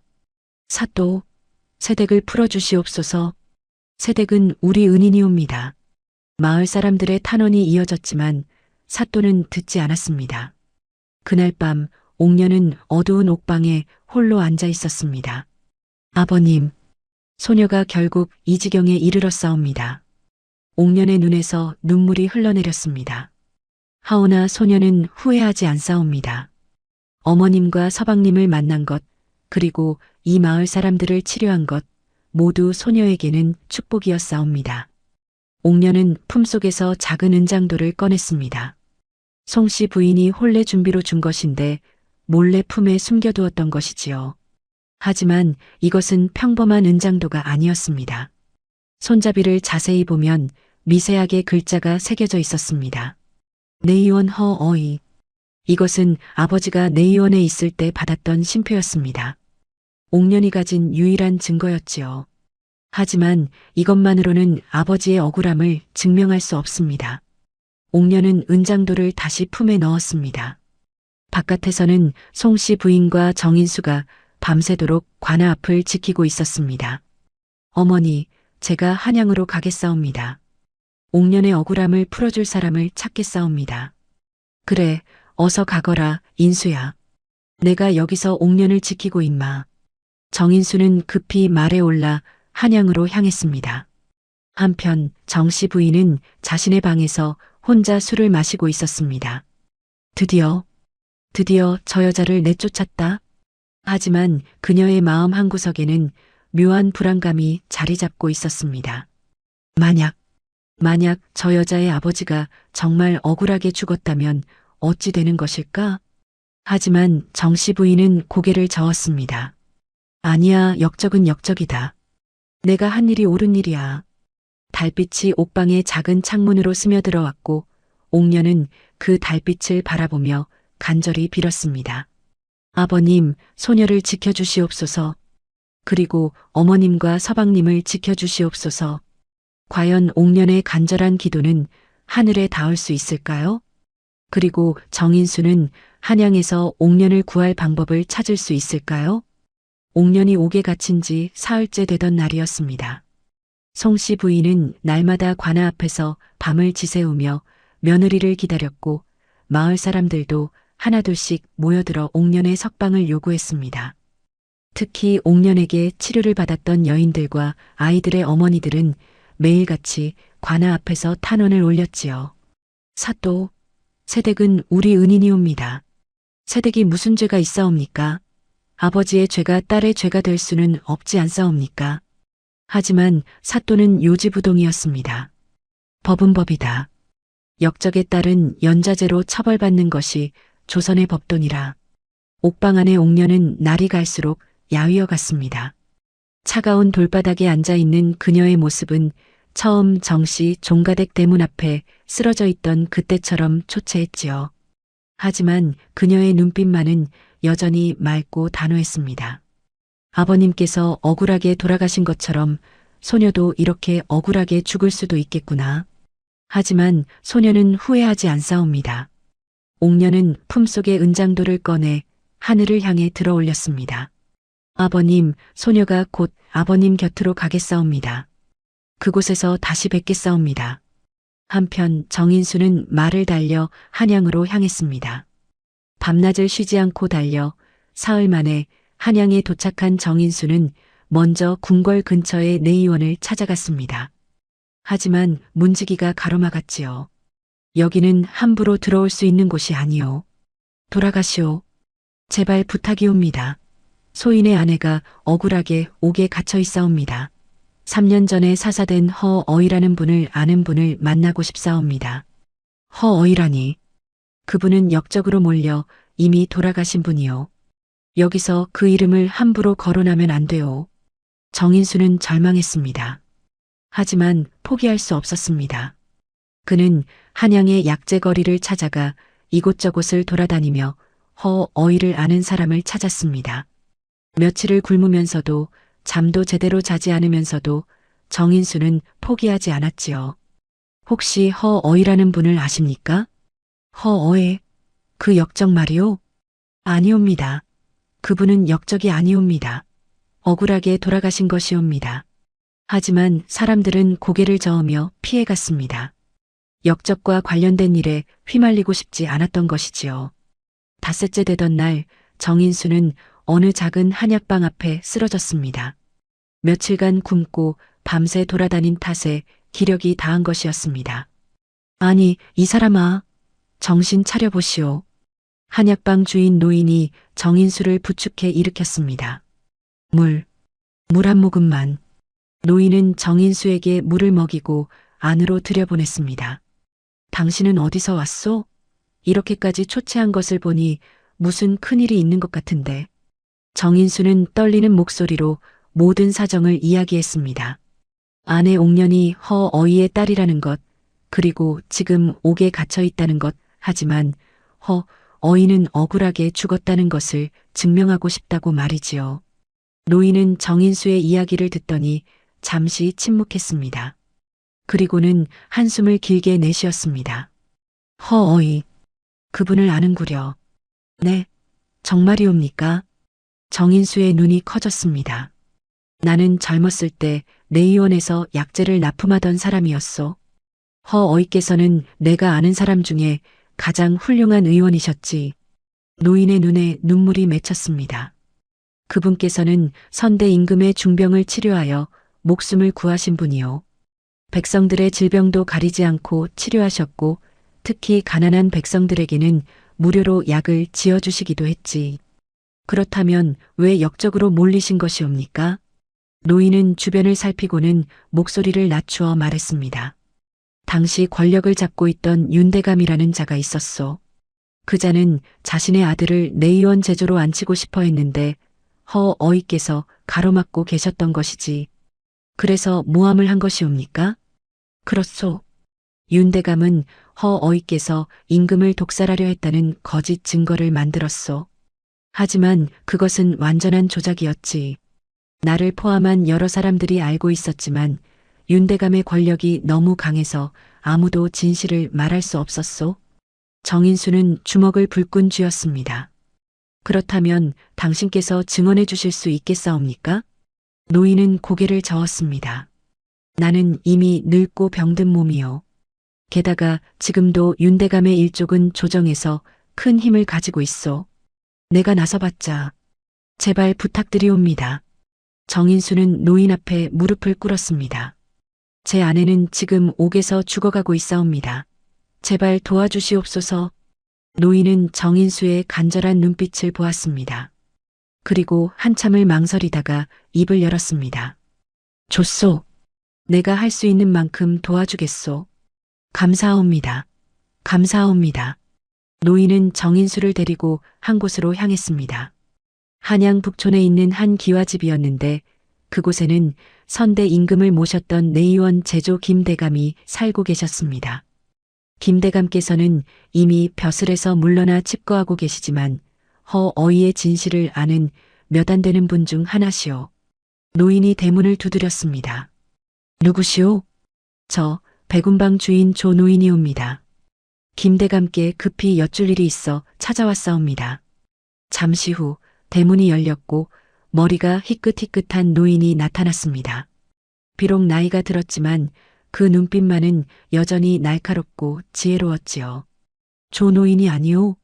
Speaker 2: 사또, 세댁을 풀어주시옵소서. 세댁은 우리 은인이옵니다. 마을 사람들의 탄원이 이어졌지만 사또는 듣지 않았습니다. 그날 밤 옥년은 어두운 옥방에 홀로 앉아 있었습니다. 아버님, 소녀가 결국 이 지경에 이르렀사옵니다. 옥년의 눈에서 눈물이 흘러내렸습니다. 하오나 소녀는 후회하지 않사옵니다. 어머님과 서방님을 만난 것, 그리고 이 마을 사람들을 치료한 것, 모두 소녀에게는 축복이었사옵니다. 옥년은 품속에서 작은 은장도를 꺼냈습니다. 송씨 부인이 혼례 준비로 준 것인데 몰래 품에 숨겨두었던 것이지요. 하지만 이것은 평범한 은장도가 아니었습니다. 손잡이를 자세히 보면 미세하게 글자가 새겨져 있었습니다. 내의원 허어이. 이것은 아버지가 내의원에 있을 때 받았던 신표였습니다. 옥년이 가진 유일한 증거였지요. 하지만 이것만으로는 아버지의 억울함을 증명할 수 없습니다. 옥년은 은장도를 다시 품에 넣었습니다. 바깥에서는 송씨 부인과 정인수가 밤새도록 관아 앞을 지키고 있었습니다. 어머니, 제가 한양으로 가겠사옵니다. 옥년의 억울함을 풀어줄 사람을 찾겠사옵니다. 그래, 어서 가거라, 인수야. 내가 여기서 옥년을 지키고 있마. 정인수는 급히 말에 올라 한양으로 향했습니다. 한편 정씨 부인은 자신의 방에서 혼자 술을 마시고 있었습니다. 드디어 저 여자를 내쫓았다. 하지만 그녀의 마음 한구석에는 묘한 불안감이 자리 잡고 있었습니다. 만약 저 여자의 아버지가 정말 억울하게 죽었다면 어찌 되는 것일까? 하지만 정씨 부인은 고개를 저었습니다. 아니야, 역적은 역적이다. 내가 한 일이 옳은 일이야. 달빛이 옥방의 작은 창문으로 스며들어왔고 옥년은 그 달빛을 바라보며 간절히 빌었습니다. 아버님, 소녀를 지켜주시옵소서. 그리고 어머님과 서방님을 지켜주시옵소서. 과연 옥년의 간절한 기도는 하늘에 닿을 수 있을까요? 그리고 정인수는 한양에서 옥년을 구할 방법을 찾을 수 있을까요? 옥년이 옥에 갇힌 지 사흘째 되던 날이었습니다. 송씨 부인은 날마다 관아 앞에서 밤을 지새우며 며느리를 기다렸고 마을 사람들도 하나둘씩 모여들어 옥년의 석방을 요구했습니다. 특히 옥년에게 치료를 받았던 여인들과 아이들의 어머니들은 매일같이 관아 앞에서 탄원을 올렸지요. 사또, 세댁은 우리 은인이옵니다. 세댁이 무슨 죄가 있사옵니까? 아버지의 죄가 딸의 죄가 될 수는 없지 않사옵니까? 하지만 사또는 요지부동이었습니다. 법은 법이다. 역적의 딸은 연자죄로 처벌받는 것이 조선의 법도니라. 옥방 안의 옥년은 날이 갈수록 야위어 갔습니다. 차가운 돌바닥에 앉아있는 그녀의 모습은 처음 정씨 종가댁 대문 앞에 쓰러져 있던 그때처럼 초췌했지요. 하지만 그녀의 눈빛만은 여전히 맑고 단호했습니다. 아버님께서 억울하게 돌아가신 것처럼 소녀도 이렇게 억울하게 죽을 수도 있겠구나. 하지만 소녀는 후회하지 않사옵니다. 옥년은 품속의 은장도를 꺼내 하늘을 향해 들어 올렸습니다. 아버님, 소녀가 곧 아버님 곁으로 가겠사옵니다. 그곳에서 다시 뵙겠사옵니다. 한편 정인수는 말을 달려 한양으로 향했습니다. 밤낮을 쉬지 않고 달려 사흘 만에 한양에 도착한 정인수는 먼저 궁궐 근처의 내의원을 찾아갔습니다. 하지만 문지기가 가로막았지요. 여기는 함부로 들어올 수 있는 곳이 아니오. 돌아가시오. 제발 부탁이옵니다. 소인의 아내가 억울하게 옥에 갇혀 있사옵니다. 3년 전에 사사된 허어이라는 분을 아는 분을 만나고 싶사옵니다. 허어이라니. 그분은 역적으로 몰려 이미 돌아가신 분이요. 여기서 그 이름을 함부로 거론하면 안 돼요. 정인수는 절망했습니다. 하지만 포기할 수 없었습니다. 그는 한양의 약재거리를 찾아가 이곳저곳을 돌아다니며 허어이를 아는 사람을 찾았습니다. 며칠을 굶으면서도 잠도 제대로 자지 않으면서도 정인수는 포기하지 않았지요. 혹시 허어이라는 분을 아십니까? 허어에 그 역적 말이요? 아니옵니다. 그분은 역적이 아니옵니다. 억울하게 돌아가신 것이옵니다. 하지만 사람들은 고개를 저으며 피해갔습니다. 역적과 관련된 일에 휘말리고 싶지 않았던 것이지요. 닷새째 되던 날 정인수는 어느 작은 한약방 앞에 쓰러졌습니다. 며칠간 굶고 밤새 돌아다닌 탓에 기력이 다한 것이었습니다. 아니, 이 사람아, 정신 차려보시오. 한약방 주인 노인이 정인수를 부축해 일으켰습니다. 물 한 모금만. 노인은 정인수에게 물을 먹이고 안으로 들여보냈습니다. 당신은 어디서 왔소? 이렇게까지 초췌한 것을 보니 무슨 큰일이 있는 것 같은데. 정인수는 떨리는 목소리로 모든 사정을 이야기했습니다. 아내 옥년이 허어이의 딸이라는 것, 그리고 지금 옥에 갇혀 있다는 것, 하지만 허어이는 억울하게 죽었다는 것을 증명하고 싶다고 말이지요. 노인은 정인수의 이야기를 듣더니 잠시 침묵했습니다. 그리고는 한숨을 길게 내쉬었습니다. 허어이, 그분을 아는구려. 네, 정말이옵니까? 정인수의 눈이 커졌습니다. 나는 젊었을 때 내의원에서 약재를 납품하던 사람이었소. 허어이께서는 내가 아는 사람 중에 가장 훌륭한 의원이셨지. 노인의 눈에 눈물이 맺혔습니다. 그분께서는 선대 임금의 중병을 치료하여 목숨을 구하신 분이요. 백성들의 질병도 가리지 않고 치료하셨고 특히 가난한 백성들에게는 무료로 약을 지어주시기도 했지. 그렇다면 왜 역적으로 몰리신 것이옵니까? 노인은 주변을 살피고는 목소리를 낮추어 말했습니다. 당시 권력을 잡고 있던 윤대감이라는 자가 있었소. 그 자는 자신의 아들을 내의원 제조로 앉히고 싶어 했는데 허어이께서 가로막고 계셨던 것이지. 그래서 모함을 한 것이옵니까? 그렇소. 윤대감은 허어이께서 임금을 독살하려 했다는 거짓 증거를 만들었소. 하지만 그것은 완전한 조작이었지. 나를 포함한 여러 사람들이 알고 있었지만 윤대감의 권력이 너무 강해서 아무도 진실을 말할 수 없었소. 정인수는 주먹을 불끈 쥐었습니다. 그렇다면 당신께서 증언해 주실 수 있겠사옵니까? 노인은 고개를 저었습니다. 나는 이미 늙고 병든 몸이요. 게다가 지금도 윤대감의 일족은 조정에서 큰 힘을 가지고 있어. 내가 나서봤자 제발 부탁드리옵니다. 정인수는 노인 앞에 무릎을 꿇었습니다. 제 아내는 지금 옥에서 죽어가고 있사옵니다. 제발 도와주시옵소서. 노인은 정인수의 간절한 눈빛을 보았습니다. 그리고 한참을 망설이다가 입을 열었습니다. 좋소. 내가 할 수 있는 만큼 도와주겠소. 감사합니다. 감사합니다. 노인은 정인수를 데리고 한 곳으로 향했습니다. 한양 북촌에 있는 한 기와집이었는데 그곳에는 선대 임금을 모셨던 내의원 제조 김대감이 살고 계셨습니다. 김대감께서는 이미 벼슬에서 물러나 칩거하고 계시지만 허어이의 진실을 아는 몇 안 되는 분 중 하나시오. 노인이 대문을 두드렸습니다. 누구시오? 저 백운방 주인 조노인이옵니다. 김대감께 급히 여쭐 일이 있어 찾아왔사옵니다. 잠시 후 대문이 열렸고 머리가 희끗희끗한 노인이 나타났습니다. 비록 나이가 들었지만 그 눈빛만은 여전히 날카롭고 지혜로웠지요. 조노인이 아니오?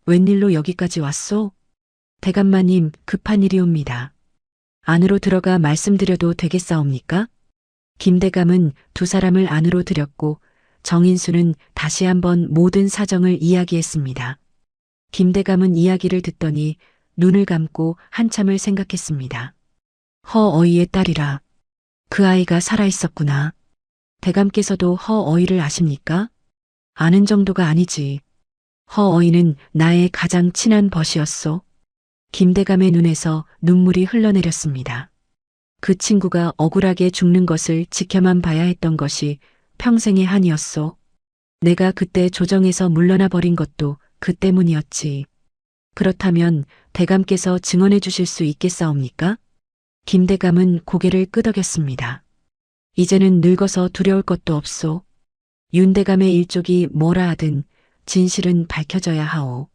Speaker 2: 웬일로 여기까지 왔소? 대감마님, 급한 일이옵니다. 안으로 들어가 말씀드려도 되겠사옵니까? 김대감은 두 사람을 안으로 들였고 정인수는 다시 한번 모든 사정을 이야기했습니다. 김대감은 이야기를 듣더니 눈을 감고 한참을 생각했습니다. 허어이의 딸이라. 그 아이가 살아있었구나. 대감께서도 허어이를 아십니까? 아는 정도가 아니지. 허어이는 나의 가장 친한 벗이었소. 김대감의 눈에서 눈물이 흘러내렸습니다. 그 친구가 억울하게 죽는 것을 지켜만 봐야 했던 것이 평생의 한이었소. 내가 그때 조정에서 물러나 버린 것도 그 때문이었지. 그렇다면 대감께서 증언해 주실 수 있겠사옵니까? 김대감은 고개를 끄덕였습니다. 이제는 늙어서 두려울 것도 없소. 윤대감의 일족이 뭐라 하든 진실은 밝혀져야 하오.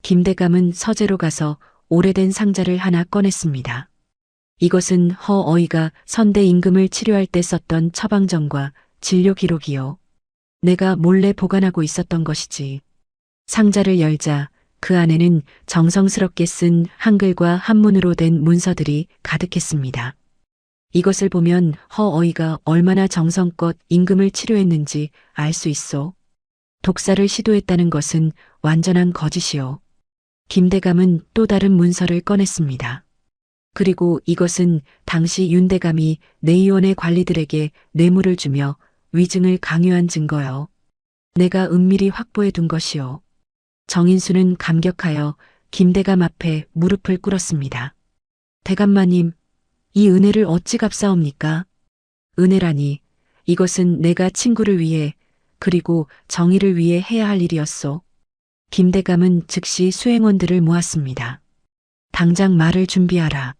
Speaker 2: 김대감은 서재로 가서 오래된 상자를 하나 꺼냈습니다. 이것은 허어이가 선대 임금을 치료할 때 썼던 처방전과 진료 기록이요. 내가 몰래 보관하고 있었던 것이지. 상자를 열자 그 안에는 정성스럽게 쓴 한글과 한문으로 된 문서들이 가득했습니다. 이것을 보면 허어이가 얼마나 정성껏 임금을 치료했는지 알 수 있소. 독사를 시도했다는 것은 완전한 거짓이요. 김대감은 또 다른 문서를 꺼냈습니다. 그리고 이것은 당시 윤대감이 내의원의 관리들에게 뇌물을 주며 위증을 강요한 증거요. 내가 은밀히 확보해 둔 것이요. 정인수는 감격하여 김대감 앞에 무릎을 꿇었습니다. 대감마님, 이 은혜를 어찌 갚사옵니까? 은혜라니, 이것은 내가 친구를 위해 그리고 정의를 위해 해야 할 일이었소. 김대감은 즉시 수행원들을 모았습니다. 당장 말을 준비하라.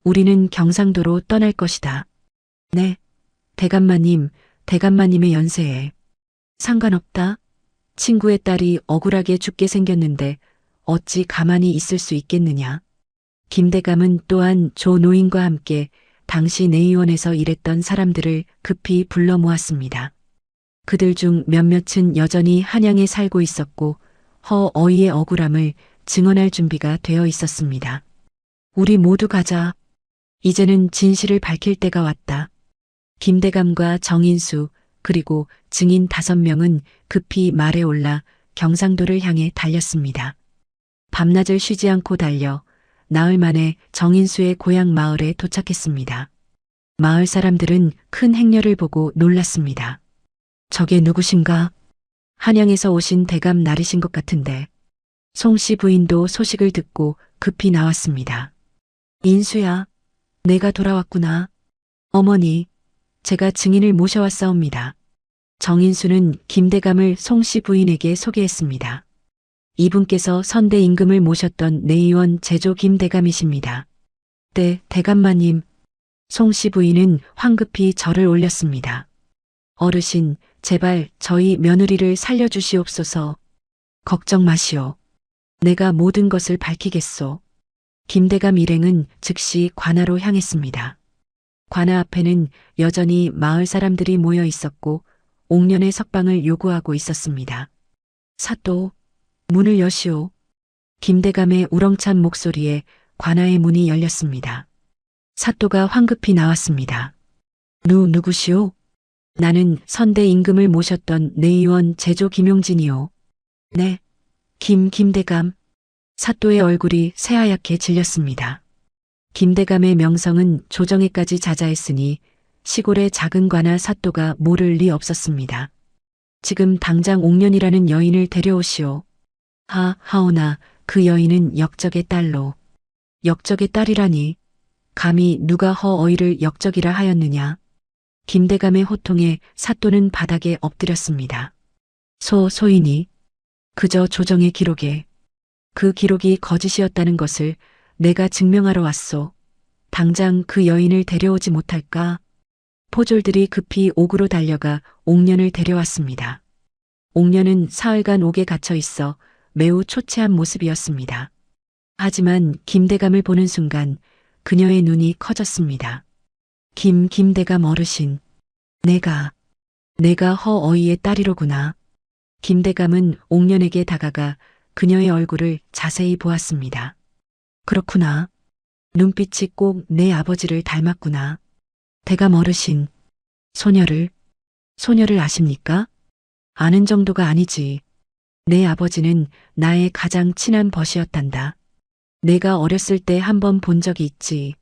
Speaker 2: 우리는 경상도로 떠날 것이다. 네, 대감마님, 대감마님의 연세에. 상관없다. 친구의 딸이 억울하게 죽게 생겼는데 어찌 가만히 있을 수 있겠느냐. 김대감은 또한 조 노인과 함께 당시 내의원에서 일했던 사람들을 급히 불러 모았습니다. 그들 중 몇몇은 여전히 한양에 살고 있었고 허어이의 억울함을 증언할 준비가 되어 있었습니다. 우리 모두 가자. 이제는 진실을 밝힐 때가 왔다. 김대감과 정인수 그리고 증인 5명은 급히 말에 올라 경상도를 향해 달렸습니다. 밤낮을 쉬지 않고 달려 나흘 만에 정인수의 고향 마을에 도착했습니다. 마을 사람들은 큰 행렬을 보고 놀랐습니다. 저게 누구신가? 한양에서 오신 대감 나리신 것 같은데. 송씨 부인도 소식을 듣고 급히 나왔습니다. 인수야, 내가 돌아왔구나. 어머니, 제가 증인을 모셔왔사옵니다. 정인수는 김대감을 송씨 부인에게 소개했습니다. 이분께서 선대 임금을 모셨던 내의원 제조 김대감이십니다. 네, 대감마님. 송씨 부인은 황급히 절을 올렸습니다. 어르신, 제발 저희 며느리를 살려주시옵소서. 걱정 마시오. 내가 모든 것을 밝히겠소. 김대감 일행은 즉시 관아로 향했습니다. 관아 앞에는 여전히 마을 사람들이 모여 있었고 옥년의 석방을 요구하고 있었습니다. 사또, 문을 여시오. 김대감의 우렁찬 목소리에 관아의 문이 열렸습니다. 사또가 황급히 나왔습니다. 누구시오? 나는 선대 임금을 모셨던 내의원 제조 김용진이요. 네, 김대감. 사또의 얼굴이 새하얗게 질렸습니다. 김대감의 명성은 조정에까지 자자했으니 시골의 작은 관아 사또가 모를 리 없었습니다. 지금 당장 옥년이라는 여인을 데려오시오. 하오나 그 여인은 역적의 딸로. 역적의 딸이라니. 감히 누가 허어이를 역적이라 하였느냐. 김대감의 호통에 사또는 바닥에 엎드렸습니다. 소인이 그저 조정의 기록에 그 기록이 거짓이었다는 것을 내가 증명하러 왔소. 당장 그 여인을 데려오지 못할까? 포졸들이 급히 옥으로 달려가 옥년을 데려왔습니다. 옥년은 사흘간 옥에 갇혀 있어 매우 초췌한 모습이었습니다. 하지만 김대감을 보는 순간 그녀의 눈이 커졌습니다. 김대감 어르신. 내가 허어이의 딸이로구나. 김대감은 옥년에게 다가가 그녀의 얼굴을 자세히 보았습니다. 그렇구나. 눈빛이 꼭 내 아버지를 닮았구나. 대감 어르신, 소녀를 아십니까? 아는 정도가 아니지. 내 아버지는 나의 가장 친한 벗이었단다. 내가 어렸을 때 한 번 본 적이 있지.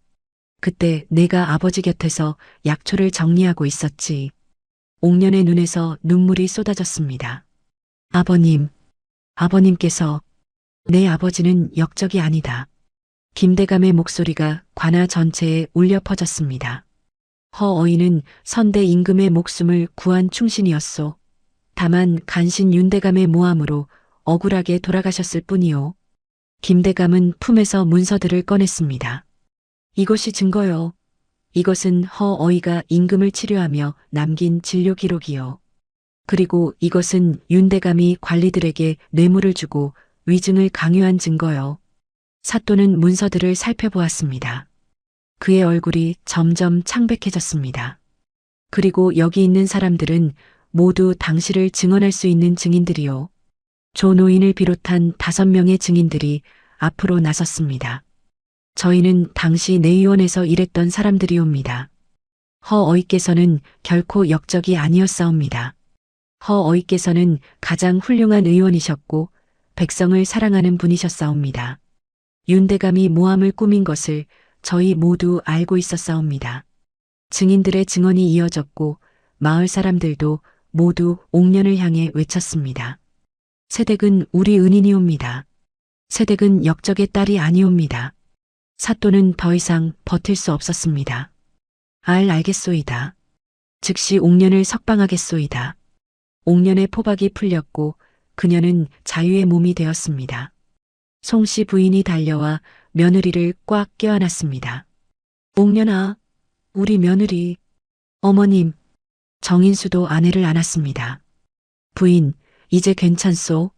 Speaker 2: 그때 내가 아버지 곁에서 약초를 정리하고 있었지. 옥년의 눈에서 눈물이 쏟아졌습니다. 아버님, 아버님께서 내 아버지는 역적이 아니다. 김대감의 목소리가 관아 전체에 울려 퍼졌습니다. 허어이는 선대 임금의 목숨을 구한 충신이었소. 다만 간신 윤대감의 모함으로 억울하게 돌아가셨을 뿐이요. 김대감은 품에서 문서들을 꺼냈습니다. 이것이 증거요. 이것은 허어이가 임금을 치료하며 남긴 진료 기록이요. 그리고 이것은 윤대감이 관리들에게 뇌물을 주고 위증을 강요한 증거요. 사또는 문서들을 살펴보았습니다. 그의 얼굴이 점점 창백해졌습니다. 그리고 여기 있는 사람들은 모두 당시를 증언할 수 있는 증인들이요. 조 노인을 비롯한 5명의 증인들이 앞으로 나섰습니다. 저희는 당시 내의원에서 일했던 사람들이옵니다. 허어이께서는 결코 역적이 아니었사옵니다. 허어이께서는 가장 훌륭한 의원이셨고 백성을 사랑하는 분이셨사옵니다. 윤대감이 모함을 꾸민 것을 저희 모두 알고 있었사옵니다. 증인들의 증언이 이어졌고 마을 사람들도 모두 옥년을 향해 외쳤습니다. 새댁은 우리 은인이옵니다. 새댁은 역적의 딸이 아니옵니다. 사또는 더 이상 버틸 수 없었습니다. 알겠소이다. 즉시 옥년을 석방하겠소이다. 옥년의 포박이 풀렸고 그녀는 자유의 몸이 되었습니다. 송씨 부인이 달려와 며느리를 꽉 껴안았습니다. 옥년아, 우리 며느리. 어머님, 정인수도 아내를 안았습니다. 부인, 이제 괜찮소?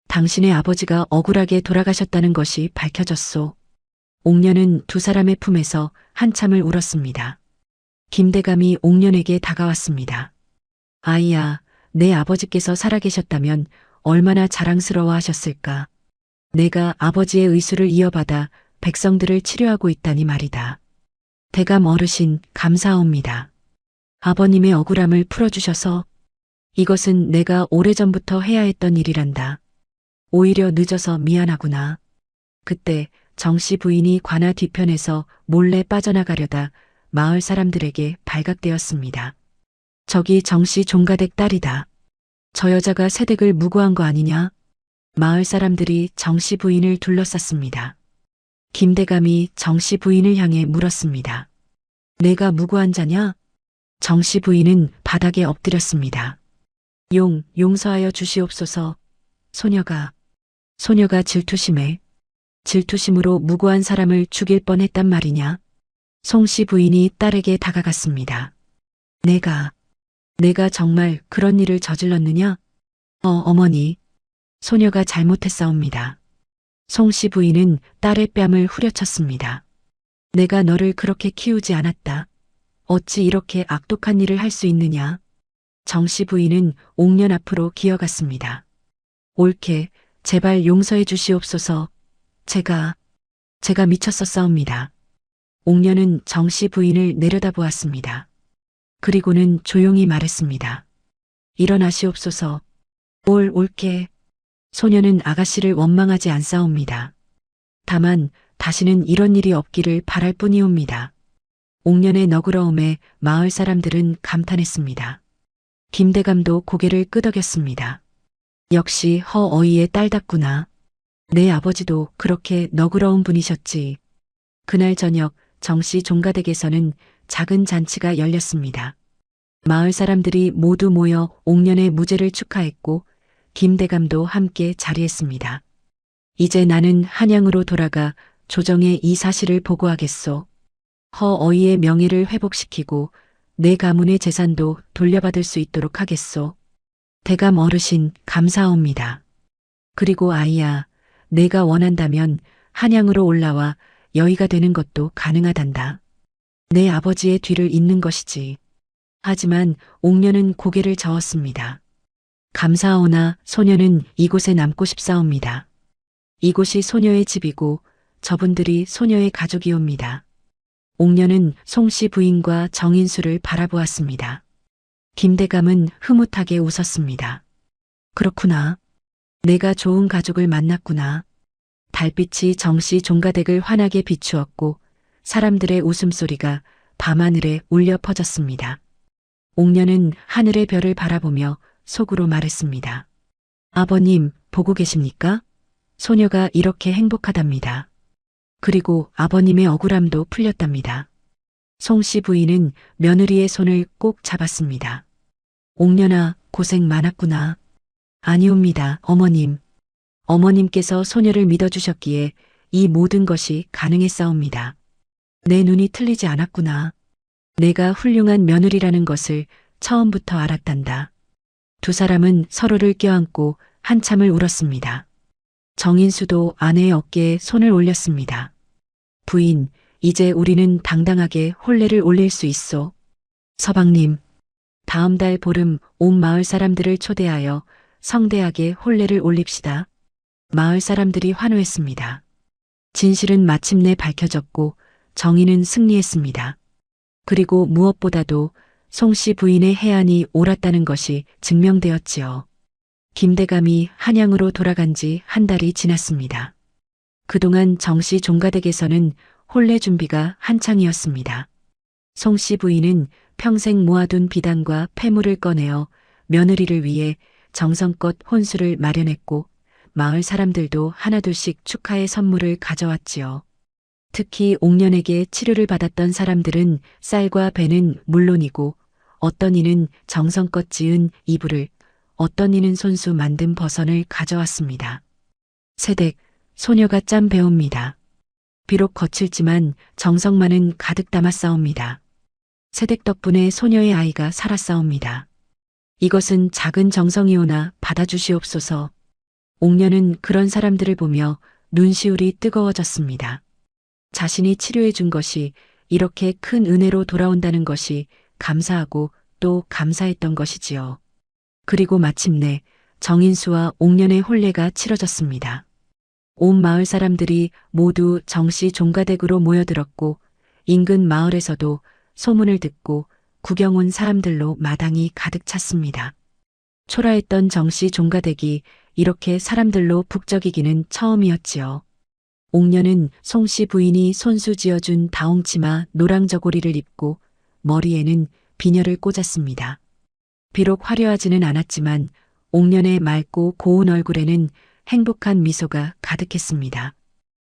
Speaker 2: 당신의 아버지가 억울하게 돌아가셨다는 것이 밝혀졌소. 옥년은 두 사람의 품에서 한참을 울었습니다. 김대감이 옥년에게 다가왔습니다. 아이야, 내 아버지께서 살아계셨다면 얼마나 자랑스러워 하셨을까. 내가 아버지의 의술을 이어받아 백성들을 치료하고 있다니 말이다. 대감 어르신 감사합니다. 아버님의 억울함을 풀어주셔서 이것은 내가 오래전부터 해야 했던 일이란다. 오히려 늦어서 미안하구나. 그때 정씨 부인이 관아 뒤편에서 몰래 빠져나가려다 마을 사람들에게 발각되었습니다. 저기 정씨 종가댁 딸이다. 저 여자가 새댁을 무고한 거 아니냐? 마을 사람들이 정씨 부인을 둘러쌌습니다. 김대감이 정씨 부인을 향해 물었습니다. 내가 무고한 자냐? 정씨 부인은 바닥에 엎드렸습니다. 용서하여 주시옵소서. 소녀가 질투심으로 무고한 사람을 죽일 뻔했단 말이냐? 송씨 부인이 딸에게 다가갔습니다. 내가 정말 그런 일을 저질렀느냐? 어머니. 소녀가 잘못했사옵니다. 송씨 부인은 딸의 뺨을 후려쳤습니다. 내가 너를 그렇게 키우지 않았다. 어찌 이렇게 악독한 일을 할 수 있느냐? 정씨 부인은 옥년 앞으로 기어갔습니다. 옳게 제발 용서해 주시옵소서. 제가 미쳤었사옵니다. 옥년은 정씨 부인을 내려다보았습니다. 그리고는 조용히 말했습니다. 일어나시옵소서. 옳게. 소녀는 아가씨를 원망하지 않사옵니다. 다만 다시는 이런 일이 없기를 바랄 뿐이옵니다. 옥년의 너그러움에 마을 사람들은 감탄했습니다. 김대감도 고개를 끄덕였습니다. 역시 허어이의 딸답구나. 내 아버지도 그렇게 너그러운 분이셨지. 그날 저녁 정씨 종가댁에서는 작은 잔치가 열렸습니다. 마을 사람들이 모두 모여 옥년의 무죄를 축하했고 김대감도 함께 자리했습니다. 이제 나는 한양으로 돌아가 조정에 이 사실을 보고하겠소. 허어이의 명예를 회복시키고 내 가문의 재산도 돌려받을 수 있도록 하겠소. 대감 어르신 감사합니다. 그리고 아이야, 내가 원한다면 한양으로 올라와 여의가 되는 것도 가능하단다. 내 아버지의 뒤를 잇는 것이지. 하지만 옥년은 고개를 저었습니다. 감사하오나 소녀는 이곳에 남고 싶사옵니다. 이곳이 소녀의 집이고 저분들이 소녀의 가족이옵니다. 옥년은 송씨 부인과 정인수를 바라보았습니다. 김대감은 흐뭇하게 웃었습니다. 그렇구나. 내가 좋은 가족을 만났구나. 달빛이 정씨 종가댁을 환하게 비추었고 사람들의 웃음소리가 밤하늘에 울려 퍼졌습니다. 옥녀는 하늘의 별을 바라보며 속으로 말했습니다. 아버님, 보고 계십니까? 소녀가 이렇게 행복하답니다. 그리고 아버님의 억울함도 풀렸답니다. 송씨 부인은 며느리의 손을 꼭 잡았습니다. 옥녀나 고생 많았구나. 아니옵니다, 어머님. 어머님께서 소녀를 믿어주셨기에 이 모든 것이 가능했사옵니다. 내 눈이 틀리지 않았구나. 내가 훌륭한 며느리라는 것을 처음부터 알았단다. 두 사람은 서로를 껴안고 한참을 울었습니다. 정인수도 아내의 어깨에 손을 올렸습니다. 부인, 이제 우리는 당당하게 혼례를 올릴 수 있소. 서방님, 다음 달 보름 온 마을 사람들을 초대하여 성대하게 혼례를 올립시다. 마을 사람들이 환호했습니다. 진실은 마침내 밝혀졌고 정의는 승리했습니다. 그리고 무엇보다도 송씨 부인의 해안이 옳았다는 것이 증명되었지요. 김대감이 한양으로 돌아간 지 한 달이 지났습니다. 그동안 정씨 종가댁에서는 혼례 준비가 한창이었습니다. 송씨 부인은 평생 모아둔 비단과 폐물을 꺼내어 며느리를 위해 정성껏 혼수를 마련했고 마을 사람들도 하나둘씩 축하의 선물을 가져왔지요. 특히 옥년에게 치료를 받았던 사람들은 쌀과 배는 물론이고 어떤 이는 정성껏 지은 이불을, 어떤 이는 손수 만든 버선을 가져왔습니다. 새댁, 소녀가 짠 배웁니다. 비록 거칠지만 정성만은 가득 담았사옵니다. 새댁 덕분에 소녀의 아이가 살았사옵니다. 이것은 작은 정성이오나 받아주시옵소서. 옥년은 그런 사람들을 보며 눈시울이 뜨거워졌습니다. 자신이 치료해 준 것이 이렇게 큰 은혜로 돌아온다는 것이 감사하고 또 감사했던 것이지요. 그리고 마침내 정인수와 옥년의 혼례가 치러졌습니다. 온 마을 사람들이 모두 정씨 종가댁으로 모여들었고 인근 마을에서도 소문을 듣고 구경 온 사람들로 마당이 가득 찼습니다. 초라했던 정씨 종가댁이 이렇게 사람들로 북적이기는 처음이었지요. 옥년은 송씨 부인이 손수 지어준 다홍치마 노랑저고리를 입고 머리에는 비녀를 꽂았습니다. 비록 화려하지는 않았지만 옥년의 맑고 고운 얼굴에는 행복한 미소가 가득했습니다.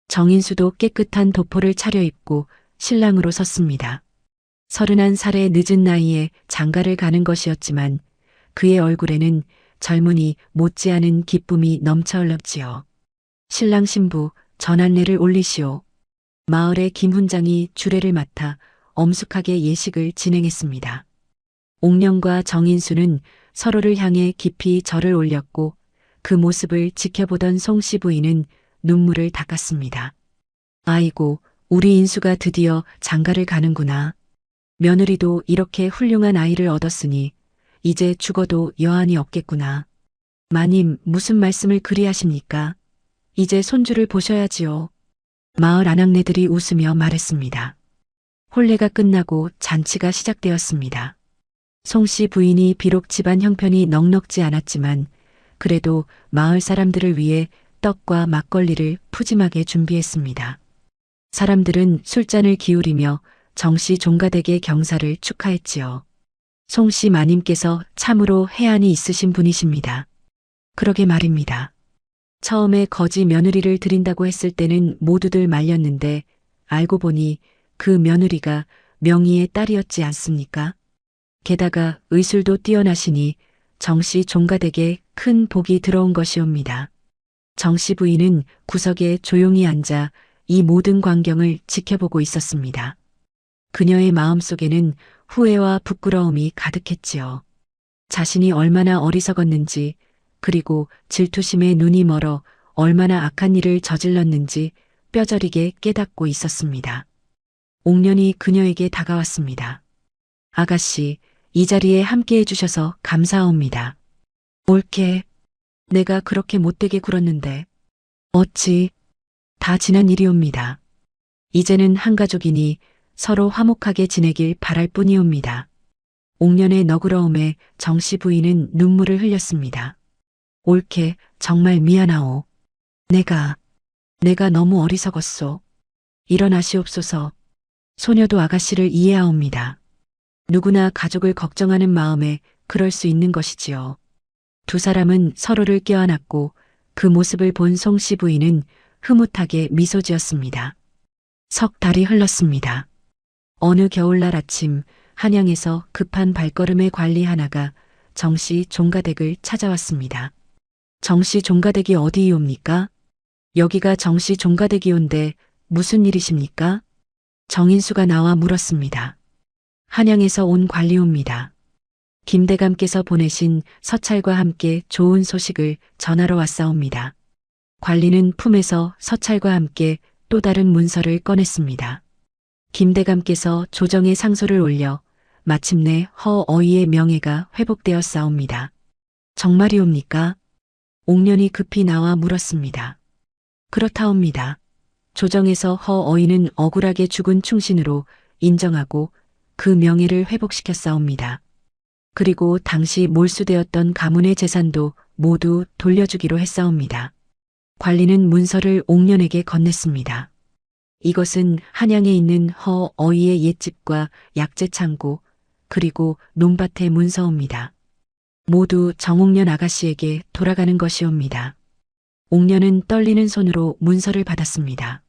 Speaker 2: 정인수도 깨끗한 도포를 차려입고 신랑으로 섰습니다. 31살의 늦은 나이에 장가를 가는 것이었지만 그의 얼굴에는 젊은이 못지않은 기쁨이 넘쳐 흘렀지요. 신랑 신부 전한례를 올리시오. 마을의 김훈장이 주례를 맡아 엄숙하게 예식을 진행했습니다. 옥년과 정인수는 서로를 향해 깊이 절을 올렸고 그 모습을 지켜보던 송씨 부인은 눈물을 닦았습니다. 아이고, 우리 인수가 드디어 장가를 가는구나. 며느리도 이렇게 훌륭한 아이를 얻었으니 이제 죽어도 여한이 없겠구나. 마님, 무슨 말씀을 그리 하십니까? 이제 손주를 보셔야지요. 마을 아낙네들이 웃으며 말했습니다. 혼례가 끝나고 잔치가 시작되었습니다. 송씨 부인이 비록 집안 형편이 넉넉지 않았지만 그래도 마을 사람들을 위해 떡과 막걸리를 푸짐하게 준비했습니다. 사람들은 술잔을 기울이며 정씨 종가댁의 경사를 축하했지요. 송씨 마님께서 참으로 해안이 있으신 분이십니다. 그러게 말입니다. 처음에 거지 며느리를 드린다고 했을 때는 모두들 말렸는데 알고 보니 그 며느리가 명의의 딸이었지 않습니까? 게다가 의술도 뛰어나시니 정씨 종가댁에 큰 복이 들어온 것이옵니다. 정씨 부인은 구석에 조용히 앉아 이 모든 광경을 지켜보고 있었습니다. 그녀의 마음속에는 후회와 부끄러움이 가득했지요. 자신이 얼마나 어리석었는지 그리고 질투심에 눈이 멀어 얼마나 악한 일을 저질렀는지 뼈저리게 깨닫고 있었습니다. 옥년이 그녀에게 다가왔습니다. 아가씨, 이 자리에 함께 해주셔서 감사합니다. 옳게, 내가 그렇게 못되게 굴었는데 어찌, 다 지난 일이옵니다. 이제는 한 가족이니 서로 화목하게 지내길 바랄 뿐이옵니다. 옥년의 너그러움에 정씨 부인은 눈물을 흘렸습니다. 옳게, 정말 미안하오. 내가 너무 어리석었소. 일어나시옵소서. 소녀도 아가씨를 이해하옵니다. 누구나 가족을 걱정하는 마음에 그럴 수 있는 것이지요. 두 사람은 서로를 껴안았고 그 모습을 본 송씨 부인은 흐뭇하게 미소 지었습니다. 석 달이 흘렀습니다. 어느 겨울날 아침 한양에서 급한 발걸음의 관리 하나가 정씨 종가댁을 찾아왔습니다. 정씨 종가댁이 어디이옵니까? 여기가 정씨 종가댁이온데 무슨 일이십니까? 정인수가 나와 물었습니다. 한양에서 온 관리옵니다. 김대감께서 보내신 서찰과 함께 좋은 소식을 전하러 왔사옵니다. 관리는 품에서 서찰과 함께 또 다른 문서를 꺼냈습니다. 김대감께서 조정에 상소를 올려 마침내 허어이의 명예가 회복되었사옵니다. 정말이옵니까? 옥년이 급히 나와 물었습니다. 그렇다옵니다. 조정에서 허어이는 억울하게 죽은 충신으로 인정하고 그 명예를 회복시켰사옵니다. 그리고 당시 몰수되었던 가문의 재산도 모두 돌려주기로 했사옵니다. 관리는 문서를 옥년에게 건넸습니다. 이것은 한양에 있는 허어이의 옛집과 약재 창고 그리고 논밭의 문서옵니다. 모두 정옥년 아가씨에게 돌아가는 것이옵니다. 옥년은 떨리는 손으로 문서를 받았습니다.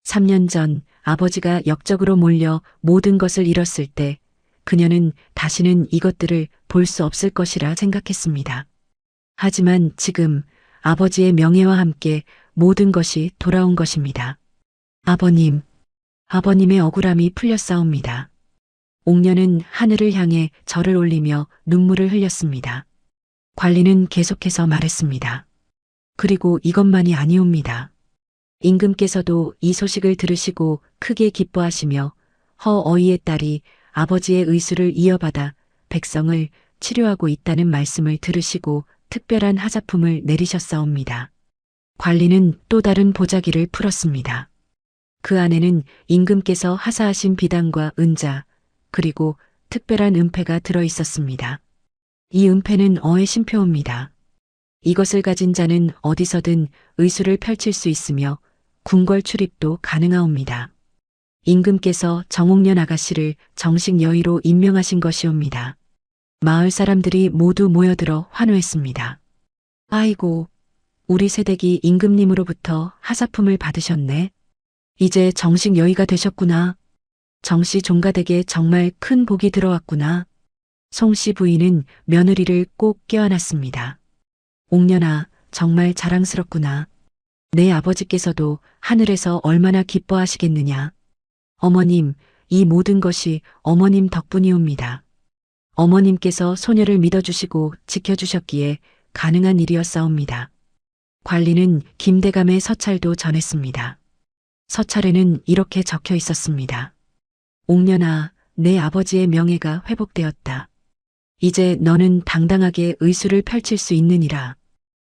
Speaker 2: 3년 전 아버지가 역적으로 몰려 모든 것을 잃었을 때 그녀는 다시는 이것들을 볼 수 없을 것이라 생각했습니다. 하지만 지금 아버지의 명예와 함께 모든 것이 돌아온 것입니다. 아버님, 아버님의 억울함이 풀렸사옵니다. 옥년은 하늘을 향해 절을 올리며 눈물을 흘렸습니다. 관리는 계속해서 말했습니다. 그리고 이것만이 아니옵니다. 임금께서도 이 소식을 들으시고 크게 기뻐하시며 허어이의 딸이 아버지의 의수를 이어받아 백성을 치료하고 있다는 말씀을 들으시고 특별한 하자품을 내리셨사옵니다. 관리는 또 다른 보자기를 풀었습니다. 그 안에는 임금께서 하사하신 비단과 은자 그리고 특별한 은패가 들어 있었습니다. 이 은패는 어의 신표입니다. 이것을 가진 자는 어디서든 의수를 펼칠 수 있으며 궁궐 출입도 가능하옵니다. 임금께서 정옥년 아가씨를 정식 여의로 임명하신 것이옵니다. 마을 사람들이 모두 모여들어 환호했습니다. 아이고, 우리 새댁이 임금님으로부터 하사품을 받으셨네. 이제 정식 여의가 되셨구나. 정씨 종가댁에 정말 큰 복이 들어왔구나. 송씨 부인은 며느리를 꼭 껴안았습니다. 옥년아, 정말 자랑스럽구나. 내 아버지께서도 하늘에서 얼마나 기뻐하시겠느냐. 어머님, 이 모든 것이 어머님 덕분이옵니다. 어머님께서 소녀를 믿어주시고 지켜주셨기에 가능한 일이었사옵니다. 관리는 김대감의 서찰도 전했습니다. 서찰에는 이렇게 적혀 있었습니다. 옥년아, 내 아버지의 명예가 회복되었다. 이제 너는 당당하게 의수를 펼칠 수 있느니라.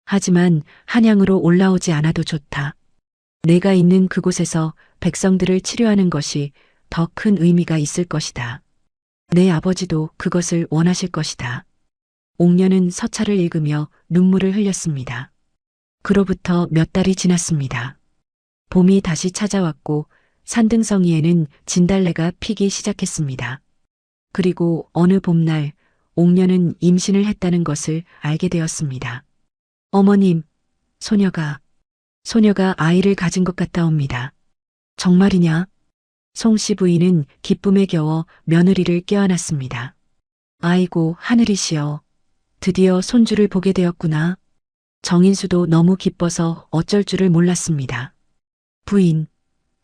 Speaker 2: 하지만 한양으로 올라오지 않아도 좋다. 내가 있는 그곳에서 백성들을 치료하는 것이 더 큰 의미가 있을 것이다. 내 아버지도 그것을 원하실 것이다. 옥년은 서찰을 읽으며 눈물을 흘렸습니다. 그로부터 몇 달이 지났습니다. 봄이 다시 찾아왔고 산등성이에는 진달래가 피기 시작했습니다. 그리고 어느 봄날 옥년은 임신을 했다는 것을 알게 되었습니다. 어머님, 소녀가 아이를 가진 것 같다옵니다. 정말이냐? 송씨 부인은 기쁨에 겨워 며느리를 껴안았습니다. 아이고, 하늘이시여. 드디어 손주를 보게 되었구나. 정인수도 너무 기뻐서 어쩔 줄을 몰랐습니다. 부인,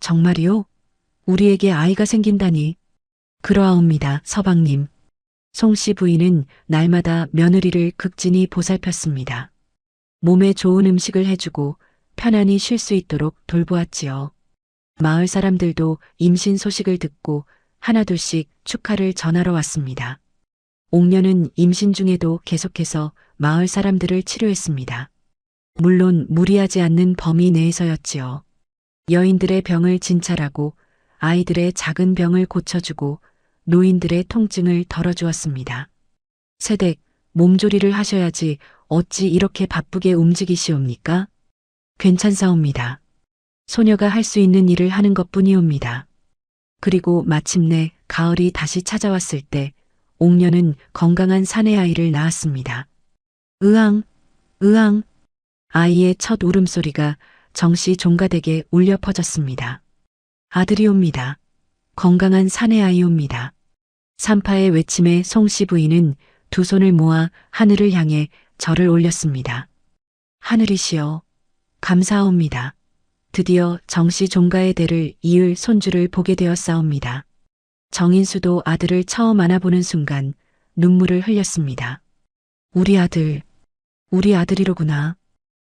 Speaker 2: 정말이요? 우리에게 아이가 생긴다니. 그러하옵니다, 서방님. 송씨 부인은 날마다 며느리를 극진히 보살폈습니다. 몸에 좋은 음식을 해주고 편안히 쉴 수 있도록 돌보았지요. 마을 사람들도 임신 소식을 듣고 하나둘씩 축하를 전하러 왔습니다. 옥년은 임신 중에도 계속해서 마을 사람들을 치료했습니다. 물론 무리하지 않는 범위 내에서였지요. 여인들의 병을 진찰하고 아이들의 작은 병을 고쳐주고 노인들의 통증을 덜어주었습니다. 새댁, 몸조리를 하셔야지 어찌 이렇게 바쁘게 움직이시옵니까? 괜찮사옵니다. 소녀가 할 수 있는 일을 하는 것뿐이옵니다. 그리고 마침내 가을이 다시 찾아왔을 때 옥녀는 건강한 사내 아이를 낳았습니다. 으앙, 으앙. 아이의 첫 울음소리가 정씨 종가댁에 울려 퍼졌습니다. 아들이옵니다. 건강한 사내 아이옵니다. 산파의 외침에 송씨 부인은 두 손을 모아 하늘을 향해 절을 올렸습니다. 하늘이시여, 감사하옵니다. 드디어 정씨 종가의 대를 이을 손주를 보게 되었사옵니다. 정인수도 아들을 처음 안아보는 순간 눈물을 흘렸습니다. 우리 아들이로구나.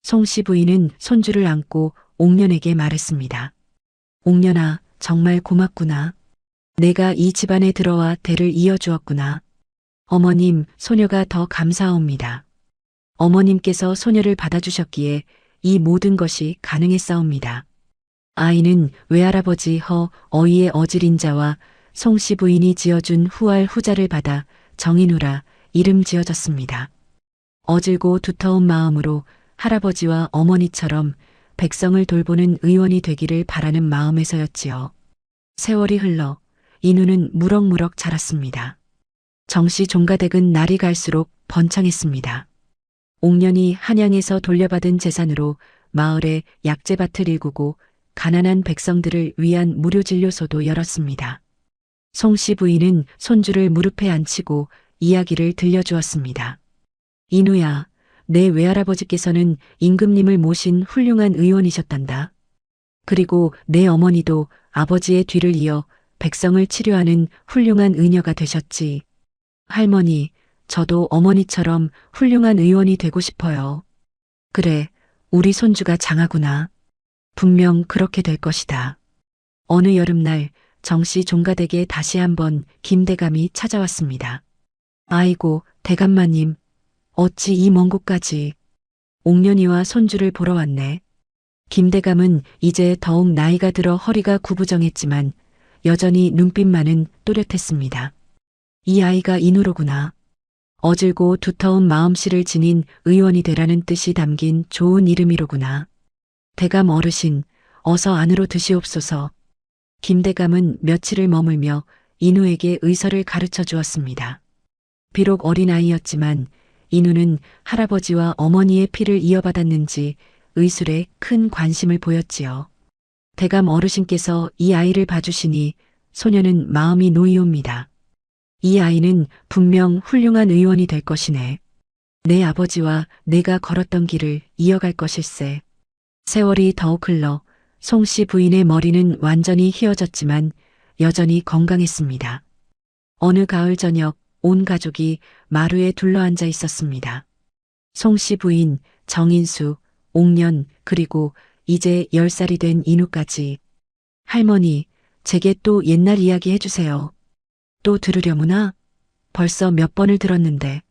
Speaker 2: 송씨 부인은 손주를 안고 옥년에게 말했습니다. 옥년아, 정말 고맙구나. 내가 이 집안에 들어와 대를 이어주었구나. 어머님, 소녀가 더 감사합니다. 어머님께서 소녀를 받아주셨기에 이 모든 것이 가능했사옵니다. 아이는 외할아버지 어이의 어질인자와 송씨 부인이 지어준 후알 후자를 받아 정인우라 이름 지어졌습니다. 어질고 두터운 마음으로 할아버지와 어머니처럼 백성을 돌보는 의원이 되기를 바라는 마음에서였지요. 세월이 흘러 인우는 무럭무럭 자랐습니다. 정씨 종가댁은 날이 갈수록 번창했습니다. 옥년이 한양에서 돌려받은 재산으로 마을에 약재밭을 일구고 가난한 백성들을 위한 무료진료소도 열었습니다. 송씨 부인은 손주를 무릎에 앉히고 이야기를 들려주었습니다. 인우야, 내 외할아버지께서는 임금님을 모신 훌륭한 의원이셨단다. 그리고 내 어머니도 아버지의 뒤를 이어 백성을 치료하는 훌륭한 의녀가 되셨지. 할머니, 저도 어머니처럼 훌륭한 의원이 되고 싶어요. 그래, 우리 손주가 장하구나. 분명 그렇게 될 것이다. 어느 여름날 정씨 종가댁에 다시 한번 김대감이 찾아왔습니다. 아이고, 대감마님, 어찌 이 먼 곳까지. 옥년이와 손주를 보러 왔네. 김대감은 이제 더욱 나이가 들어 허리가 구부정했지만 여전히 눈빛만은 또렷했습니다. 이 아이가 인우로구나. 어질고 두터운 마음씨를 지닌 의원이 되라는 뜻이 담긴 좋은 이름이로구나. 대감 어르신, 어서 안으로 드시옵소서. 김대감은 며칠을 머물며 인우에게 의서를 가르쳐 주었습니다. 비록 어린아이였지만 인우는 할아버지와 어머니의 피를 이어받았는지 의술에 큰 관심을 보였지요. 대감 어르신께서 이 아이를 봐주시니 소녀는 마음이 놓이옵니다. 이 아이는 분명 훌륭한 의원이 될 것이네. 내 아버지와 내가 걸었던 길을 이어갈 것일세. 세월이 더욱 흘러 송씨 부인의 머리는 완전히 휘어졌지만 여전히 건강했습니다. 어느 가을 저녁 온 가족이 마루에 둘러앉아 있었습니다. 송씨 부인, 정인수, 옥년, 그리고 이제 10살이 된 인우까지. 할머니, 제게 또 옛날 이야기 해주세요. 또 들으려무나? 벌써 몇 번을 들었는데.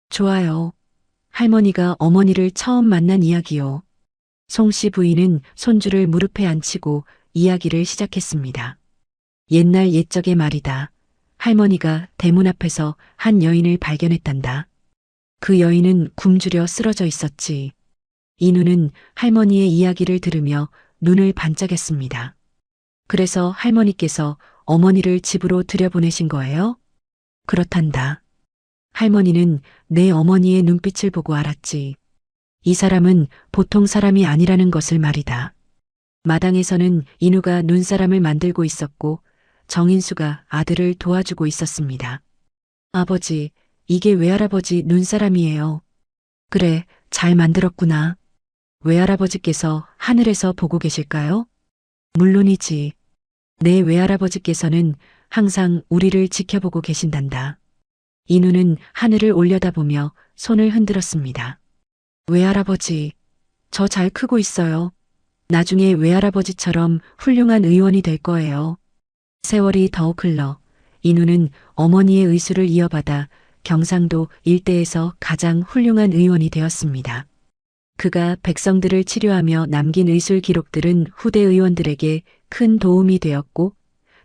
Speaker 2: 좋아요. 할머니가 어머니를 처음 만난 이야기요. 송씨 부인은 손주를 무릎에 앉히고 이야기를 시작했습니다. 옛날 옛적의 말이다. 할머니가 대문 앞에서 한 여인을 발견했단다. 그 여인은 굶주려 쓰러져 있었지. 인우는 할머니의 이야기를 들으며 눈을 반짝였습니다. 그래서 할머니께서 어머니를 집으로 들여보내신 거예요? 그렇단다. 할머니는 내 어머니의 눈빛을 보고 알았지. 이 사람은 보통 사람이 아니라는 것을 말이다. 마당에서는 인우가 눈사람을 만들고 있었고 정인수가 아들을 도와주고 있었습니다. 아버지, 이게 외할아버지 눈사람이에요. 그래, 잘 만들었구나. 외할아버지께서 하늘에서 보고 계실까요? 물론이지. 내 외할아버지께서는 항상 우리를 지켜보고 계신단다. 인우는 하늘을 올려다보며 손을 흔들었습니다. 외할아버지, 저 잘 크고 있어요. 나중에 외할아버지처럼 훌륭한 의원이 될 거예요. 세월이 더욱 흘러 인우는 어머니의 의술을 이어받아 경상도 일대에서 가장 훌륭한 의원이 되었습니다. 그가 백성들을 치료하며 남긴 의술 기록들은 후대 의원들에게 큰 도움이 되었고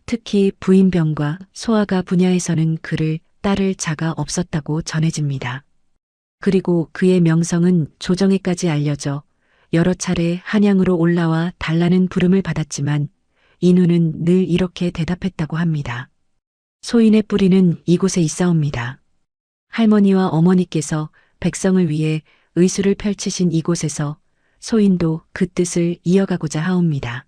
Speaker 2: 특히 부인병과 소아가 분야에서는 그를 따를 자가 없었다고 전해집니다. 그리고 그의 명성은 조정에까지 알려져 여러 차례 한양으로 올라와 달라는 부름을 받았지만 인우는 늘 이렇게 대답했다고 합니다. 소인의 뿌리는 이곳에 있사옵니다. 할머니와 어머니께서 백성을 위해 의술을 펼치신 이곳에서 소인도 그 뜻을 이어가고자 하옵니다.